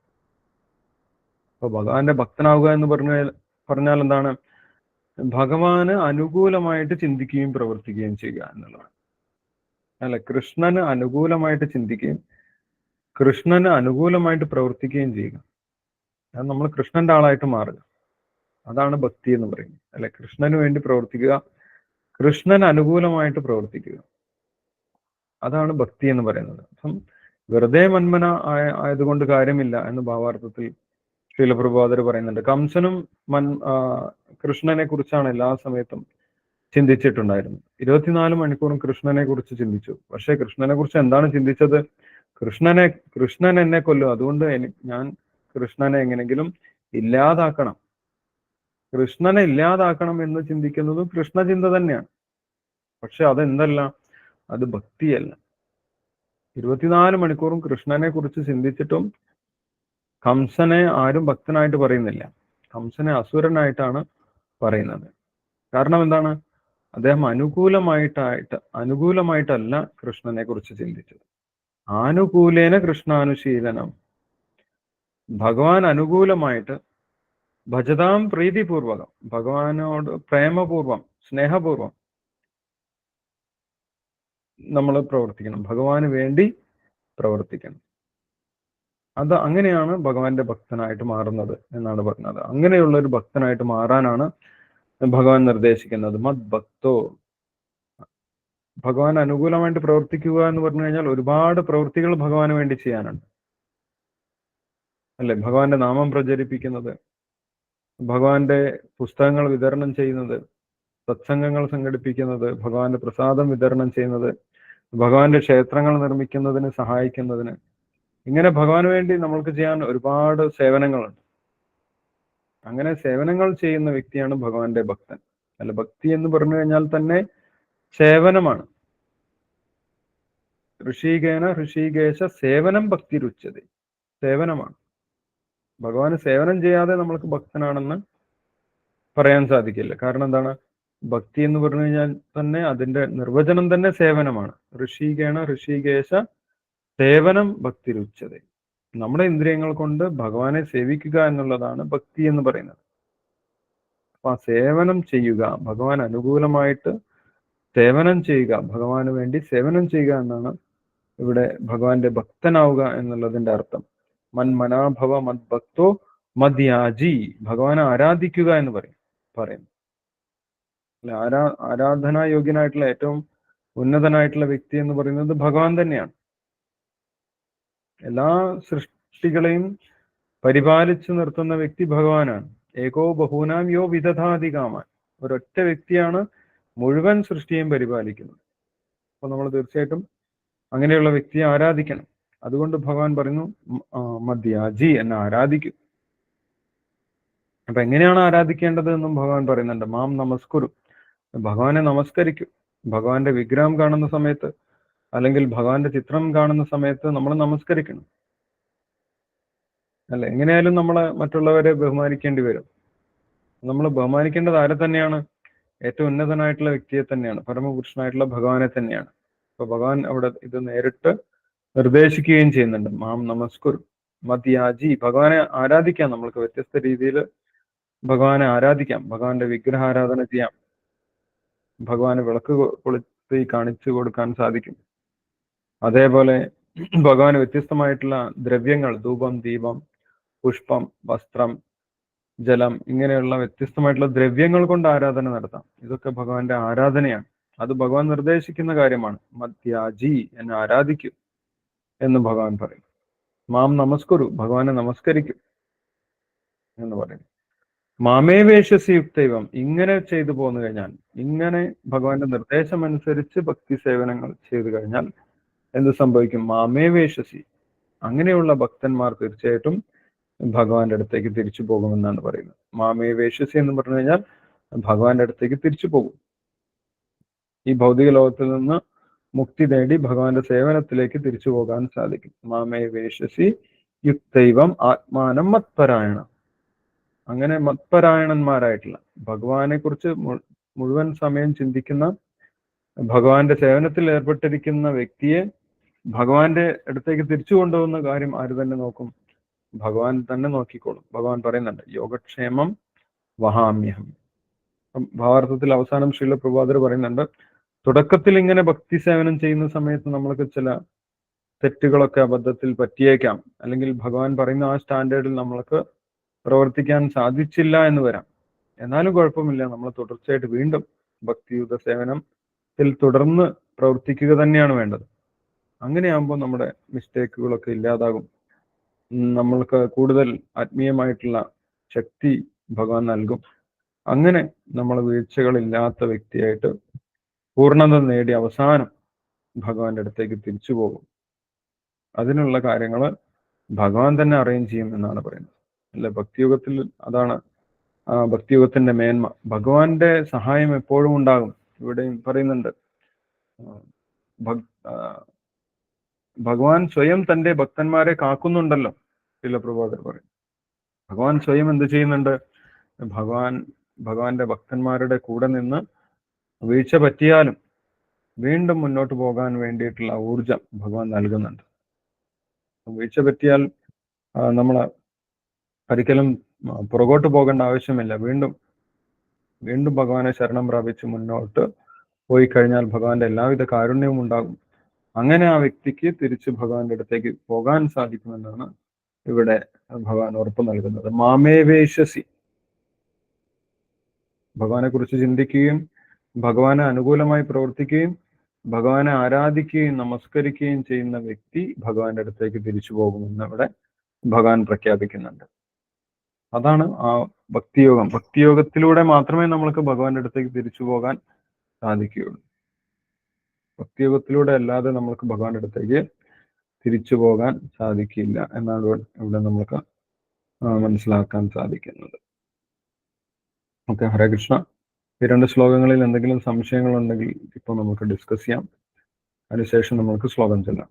അപ്പൊ ഭഗവാന്റെ ഭക്തനാകുക എന്ന് പറഞ്ഞാൽ എന്താണ്? ഭഗവാന് അനുകൂലമായിട്ട് ചിന്തിക്കുകയും പ്രവർത്തിക്കുകയും ചെയ്യുക എന്നുള്ളതാണ് അല്ല. കൃഷ്ണന് അനുകൂലമായിട്ട് ചിന്തിക്കുകയും കൃഷ്ണന് അനുകൂലമായിട്ട് പ്രവർത്തിക്കുകയും ചെയ്യുക. അത് നമ്മൾ കൃഷ്ണന്റെ ആളായിട്ട് മാറുക. അതാണ് ഭക്തി എന്ന് പറയുന്നത് അല്ലെ. കൃഷ്ണന് വേണ്ടി പ്രവർത്തിക്കുക, കൃഷ്ണന് അനുകൂലമായിട്ട് പ്രവർത്തിക്കുക, അതാണ് ഭക്തി എന്ന് പറയുന്നത്. അപ്പം വെറുതെ മന്മന ആയതുകൊണ്ട് കാര്യമില്ല എന്ന് ഭാവാർത്ഥത്തിൽ ശീലപ്രഭുപാദർ പറയുന്നുണ്ട്. കംസനും കൃഷ്ണനെ കുറിച്ചാണ് എല്ലാ സമയത്തും ചിന്തിച്ചിട്ടുണ്ടായിരുന്നത്. 24 മണിക്കൂറും കൃഷ്ണനെ കുറിച്ച് ചിന്തിച്ചു. പക്ഷെ കൃഷ്ണനെ കുറിച്ച് എന്താണ് ചിന്തിച്ചത്? കൃഷ്ണൻ എന്നെ കൊല്ലും, അതുകൊണ്ട് ഞാൻ കൃഷ്ണനെ എങ്ങനെങ്കിലും ഇല്ലാതാക്കണം. കൃഷ്ണനെ ഇല്ലാതാക്കണം എന്ന് ചിന്തിക്കുന്നതും കൃഷ്ണചിന്ത തന്നെയാണ്. പക്ഷെ അതെന്തല്ല, അത് ഭക്തിയല്ല. 24 മണിക്കൂറും കൃഷ്ണനെ കുറിച്ച് ചിന്തിച്ചിട്ടും കംസനെ ആരും ഭക്തനായിട്ട് പറയുന്നില്ല. കംസനെ അസുരനായിട്ടാണ് പറയുന്നത്. കാരണം എന്താണ്? അദ്ദേഹം അനുകൂലമായിട്ടല്ല കൃഷ്ണനെ കുറിച്ച് ചിന്തിച്ചത്. ആനുകൂലേന കൃഷ്ണാനുശീലനം, ഭഗവാൻ അനുകൂലമായിട്ട് ഭജതാം പ്രീതിപൂർവകം, ഭഗവാനോട് പ്രേമപൂർവം സ്നേഹപൂർവം നമ്മൾ പ്രവർത്തിക്കണം, ഭഗവാന് വേണ്ടി പ്രവർത്തിക്കണം. അത് അങ്ങനെയാണ് ഭഗവാന്റെ ഭക്തനായിട്ട് മാറുന്നത് എന്നാണ് പറഞ്ഞത്. അങ്ങനെയുള്ള ഒരു ഭക്തനായിട്ട് മാറാനാണ് ഭഗവാൻ നിർദ്ദേശിക്കുന്നത്. മത് ഭക്തോ, ഭഗവാൻ അനുകൂലമായിട്ട് പ്രവർത്തിക്കുക എന്ന് പറഞ്ഞു കഴിഞ്ഞാൽ ഒരുപാട് പ്രവൃത്തികൾ ഭഗവാന് വേണ്ടി ചെയ്യാനുണ്ട് അല്ലെ. ഭഗവാന്റെ നാമം പ്രചരിപ്പിക്കുന്നത്, ഭഗവാന്റെ പുസ്തകങ്ങൾ വിതരണം ചെയ്യുന്നത്, സത്സംഗങ്ങൾ സംഘടിപ്പിക്കുന്നത്, ഭഗവാന്റെ പ്രസാദം വിതരണം ചെയ്യുന്നത്, ഭഗവാന്റെ ക്ഷേത്രങ്ങൾ നിർമ്മിക്കുന്നതിന് സഹായിക്കുന്നതിന്, ഇങ്ങനെ ഭഗവാന് വേണ്ടി നമ്മൾക്ക് ചെയ്യാൻ ഒരുപാട് സേവനങ്ങളുണ്ട്. അങ്ങനെ സേവനങ്ങൾ ചെയ്യുന്ന വ്യക്തിയാണ് ഭഗവാന്റെ ഭക്തൻ. അല്ല, ഭക്തി എന്ന് പറഞ്ഞു കഴിഞ്ഞാൽ തന്നെ സേവനമാണ്. ഋഷികേശ സേവനം ഭക്തി രുച്യതേ, സേവനമാണ്. ഭഗവാന് സേവനം ചെയ്യാതെ നമ്മൾക്ക് ഭക്തനാണെന്ന് പറയാൻ സാധിക്കില്ല. കാരണം എന്താണ്? ഭക്തി എന്ന് പറഞ്ഞു കഴിഞ്ഞാൽ തന്നെ അതിന്റെ നിർവചനം തന്നെ സേവനമാണ്. ഋഷികേശ സേവനം ഭക്തി രുച്യതേ. നമ്മുടെ ഇന്ദ്രിയങ്ങൾ കൊണ്ട് ഭഗവാനെ സേവിക്കുക എന്നുള്ളതാണ് ഭക്തി എന്ന് പറയുന്നത്. അപ്പൊ ആ സേവനം ചെയ്യുക, ഭഗവാൻ അനുകൂലമായിട്ട് സേവനം ചെയ്യുക, ഭഗവാന് വേണ്ടി സേവനം ചെയ്യുക എന്നാണ് ഇവിടെ ഭഗവാന്റെ ഭക്തനാവുക എന്നുള്ളതിന്റെ അർത്ഥം. മന്മനാഭവ മദ്ഭക്തോ മദ്യാജി, ഭഗവാനെ ആരാധിക്കുക എന്ന് പറയുന്നു. ആരാധനായോഗ്യനായിട്ടുള്ള ഏറ്റവും ഉന്നതനായിട്ടുള്ള വ്യക്തി എന്ന് പറയുന്നത് ഭഗവാൻ തന്നെയാണ്. എല്ലാ സൃഷ്ടികളെയും പരിപാലിച്ചു നിർത്തുന്ന വ്യക്തി ഭഗവാനാണ്. ഏകോ ബഹൂനാം യോ വിദധാധികാമാൻ, ഒരൊറ്റ വ്യക്തിയാണ് മുഴുവൻ സൃഷ്ടിയെയും പരിപാലിക്കുന്നത്. അപ്പൊ നമ്മൾ തീർച്ചയായിട്ടും അങ്ങനെയുള്ള വ്യക്തിയെ ആരാധിക്കണം. അതുകൊണ്ട് ഭഗവാൻ പറയുന്നു മദ്യാജി, എന്നെ ആരാധിക്കും. അപ്പൊ എങ്ങനെയാണ് ആരാധിക്കേണ്ടത് എന്നും ഭഗവാൻ പറയുന്നുണ്ട്. മാം നമസ്കുരു, ഭഗവാനെ നമസ്കരിക്കും. ഭഗവാന്റെ വിഗ്രഹം കാണുന്ന സമയത്ത് അല്ലെങ്കിൽ ഭഗവാന്റെ ചിത്രം കാണുന്ന സമയത്ത് നമ്മൾ നമസ്കരിക്കണം അല്ലെ. എങ്ങനെയായാലും നമ്മളെ മറ്റുള്ളവരെ ബഹുമാനിക്കേണ്ടി വരും. നമ്മൾ ബഹുമാനിക്കേണ്ടത് ആരെ തന്നെയാണ്? ഏറ്റവും ഉന്നതനായിട്ടുള്ള വ്യക്തിയെ തന്നെയാണ്, പരമപുരുഷനായിട്ടുള്ള ഭഗവാനെ തന്നെയാണ്. അപ്പൊ ഭഗവാൻ അവിടെ ഇത് നേരിട്ട് നിർദ്ദേശിക്കുകയും ചെയ്യുന്നുണ്ട്. മാം നമസ്കുരു മദ്യാജി, ഭഗവാനെ ആരാധിക്കാം. നമ്മൾക്ക് വ്യത്യസ്ത രീതിയിൽ ഭഗവാനെ ആരാധിക്കാം. ഭഗവാന്റെ വിഗ്രഹാരാധന ചെയ്യാം. ഭഗവാന് വിളക്ക് കൊളുത്തി കാണിച്ചു കൊടുക്കാൻ സാധിക്കും. അതേപോലെ ഭഗവാന് വ്യത്യസ്തമായിട്ടുള്ള ദ്രവ്യങ്ങൾ, ധൂപം, ദീപം, പുഷ്പം, വസ്ത്രം, ജലം, ഇങ്ങനെയുള്ള വ്യത്യസ്തമായിട്ടുള്ള ദ്രവ്യങ്ങൾ കൊണ്ട് ആരാധന നടത്താം. ഇതൊക്കെ ഭഗവാന്റെ ആരാധനയാണ്. അത് ഭഗവാൻ നിർദ്ദേശിക്കുന്ന കാര്യമാണ്. മദ്യാജി, എന്നെ ആരാധിക്കും എന്ന് ഭഗവാൻ പറയും. മാം നമസ്കുരു, ഭഗവാനെ നമസ്കരിക്കും എന്ന് പറയും. മാമേ വേഷസി യുക്തൈവം, ഇങ്ങനെ ചെയ്തു പോന്നു കഴിഞ്ഞാൽ, ഇങ്ങനെ ഭഗവാന്റെ നിർദ്ദേശം അനുസരിച്ച് ഭക്തി സേവനങ്ങൾ ചെയ്തു കഴിഞ്ഞാൽ എന്ത് സംഭവിക്കും? മാമേ വേഷസി, അങ്ങനെയുള്ള ഭക്തന്മാർ തീർച്ചയായിട്ടും ഭഗവാന്റെ അടുത്തേക്ക് തിരിച്ചു പോകുമെന്നാണ് പറയുന്നത്. മാമേ വേഷസി എന്ന് പറഞ്ഞു കഴിഞ്ഞാൽ ഭഗവാന്റെ അടുത്തേക്ക് തിരിച്ചു പോകും. ഈ ഭൗതിക ലോകത്തിൽ നിന്ന് മുക്തി നേടി ഭഗവാന്റെ സേവനത്തിലേക്ക് തിരിച്ചു പോകാൻ സാധിക്കും. മാമേ വേഷസി യുക്തൈവം ആത്മാനം മത്പരായണ, അങ്ങനെ മത്പരായണന്മാരായിട്ടുള്ള, ഭഗവാനെ കുറിച്ച് മുഴുവൻ സമയം ചിന്തിക്കുന്ന, ഭഗവാന്റെ സേവനത്തിൽ ഏർപ്പെട്ടിരിക്കുന്ന വ്യക്തിയെ ഭഗവാന്റെ അടുത്തേക്ക് തിരിച്ചു കൊണ്ടുപോകുന്ന കാര്യം ആര് തന്നെ നോക്കും? ഭഗവാൻ തന്നെ നോക്കിക്കോളും. ഭഗവാൻ പറയുന്നുണ്ട് യോഗക്ഷേമം വഹാമ്യഹം. ഭാവാർത്ഥത്തിൽ അവസാനം ശ്രീല പ്രഭാതർ പറയുന്നുണ്ട്, തുടക്കത്തിൽ ഇങ്ങനെ ഭക്തി സേവനം ചെയ്യുന്ന സമയത്ത് നമ്മൾക്ക് ചില തെറ്റുകളൊക്കെ അബദ്ധത്തിൽ പറ്റിയേക്കാം, അല്ലെങ്കിൽ ഭഗവാൻ പറയുന്ന ആ സ്റ്റാൻഡേർഡിൽ നമ്മൾക്ക് പ്രവർത്തിക്കാൻ സാധിച്ചില്ല എന്ന് വരാം. എന്നാലും കുഴപ്പമില്ല, നമ്മൾ തുടർച്ചയായിട്ട് വീണ്ടും ഭക്തിയുത സേവനത്തിൽ തുടർന്ന് പ്രവർത്തിക്കുക തന്നെയാണ് വേണ്ടത്. അങ്ങനെയാകുമ്പോൾ നമ്മുടെ മിസ്റ്റേക്കുകളൊക്കെ ഇല്ലാതാകും. നമ്മൾക്ക് കൂടുതൽ ആത്മീയമായിട്ടുള്ള ശക്തി ഭഗവാൻ നൽകും. അങ്ങനെ നമ്മൾ വീഴ്ചകളില്ലാത്ത വ്യക്തിയായിട്ട് പൂർണ്ണത നേടി അവസാനം ഭഗവാന്റെ അടുത്തേക്ക് തിരിച്ചു പോകും. അതിനുള്ള കാര്യങ്ങൾ ഭഗവാൻ തന്നെ അറേഞ്ച് ചെയ്യും എന്നാണ് പറയുന്നത് അല്ലെ. ഭക്തിയുഗത്തിൽ അതാണ് ഭക്തിയുഗത്തിന്റെ മേന്മ. ഭഗവാന്റെ സഹായം എപ്പോഴും ഉണ്ടാകും. ഇവിടെയും പറയുന്നുണ്ട്, ഭഗവാൻ സ്വയം തന്റെ ഭക്തന്മാരെ കാക്കുന്നുണ്ടല്ലോ. ചില പ്രബോധകർ പറയും ഭഗവാൻ സ്വയം എന്ത് ചെയ്യുന്നുണ്ട്? ഭഗവാന്റെ ഭക്തന്മാരുടെ കൂടെ നിന്ന് വീഴ്ച പറ്റിയാലും വീണ്ടും മുന്നോട്ട് പോകാൻ വേണ്ടിയിട്ടുള്ള ഊർജം ഭഗവാൻ നൽകുന്നുണ്ട്. വീഴ്ച പറ്റിയാൽ നമ്മൾ ഒരിക്കലും പുറകോട്ട് പോകേണ്ട ആവശ്യമില്ല. വീണ്ടും വീണ്ടും ഭഗവാനെ ശരണം പ്രാപിച്ച് മുന്നോട്ട് പോയി കഴിഞ്ഞാൽ ഭഗവാന്റെ എല്ലാവിധ കാരുണ്യവും ഉണ്ടാകും. അങ്ങനെ ആ വ്യക്തിക്ക് തിരിച്ച് ഭഗവാന്റെ അടുത്തേക്ക് പോകാൻ സാധിക്കുമെന്നാണ് ഇവിടെ ഭഗവാൻ ഉറപ്പ് നൽകുന്നത്. മാമേവേശസി, ഭഗവാനെ കുറിച്ച് ചിന്തിക്കുകയും ഭഗവാനെ അനുകൂലമായി പ്രവർത്തിക്കുകയും ഭഗവാനെ ആരാധിക്കുകയും നമസ്കരിക്കുകയും ചെയ്യുന്ന വ്യക്തി ഭഗവാന്റെ അടുത്തേക്ക് തിരിച്ചു പോകുമെന്ന് ഇവിടെ ഭഗവാൻ പ്രഖ്യാപിക്കുന്നുണ്ട്. അതാണ് ആ ഭക്തിയോഗം. ഭക്തിയോഗത്തിലൂടെ മാത്രമേ നമ്മൾക്ക് ഭഗവാന്റെ അടുത്തേക്ക് തിരിച്ചു പോകാൻ സാധിക്കുകയുള്ളൂ. ഭക്തിയോഗത്തിലൂടെ അല്ലാതെ നമ്മൾക്ക് ഭഗവാന്റെ അടുത്തേക്ക് തിരിച്ചു പോകാൻ സാധിക്കില്ല എന്നാണ് ഇവിടെ നമുക്ക് മനസ്സിലാക്കാൻ സാധിക്കുന്നത്. ഓക്കെ, ഹരേ കൃഷ്ണ. ഈ 2 ശ്ലോകങ്ങളിൽ എന്തെങ്കിലും സംശയങ്ങളുണ്ടെങ്കിൽ ഇപ്പോൾ നമുക്ക് ഡിസ്കസ് ചെയ്യാം. അതിനുശേഷം നമുക്ക് ശ്ലോകം ചെല്ലാം.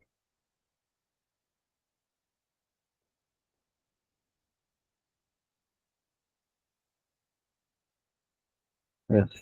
യെസ്.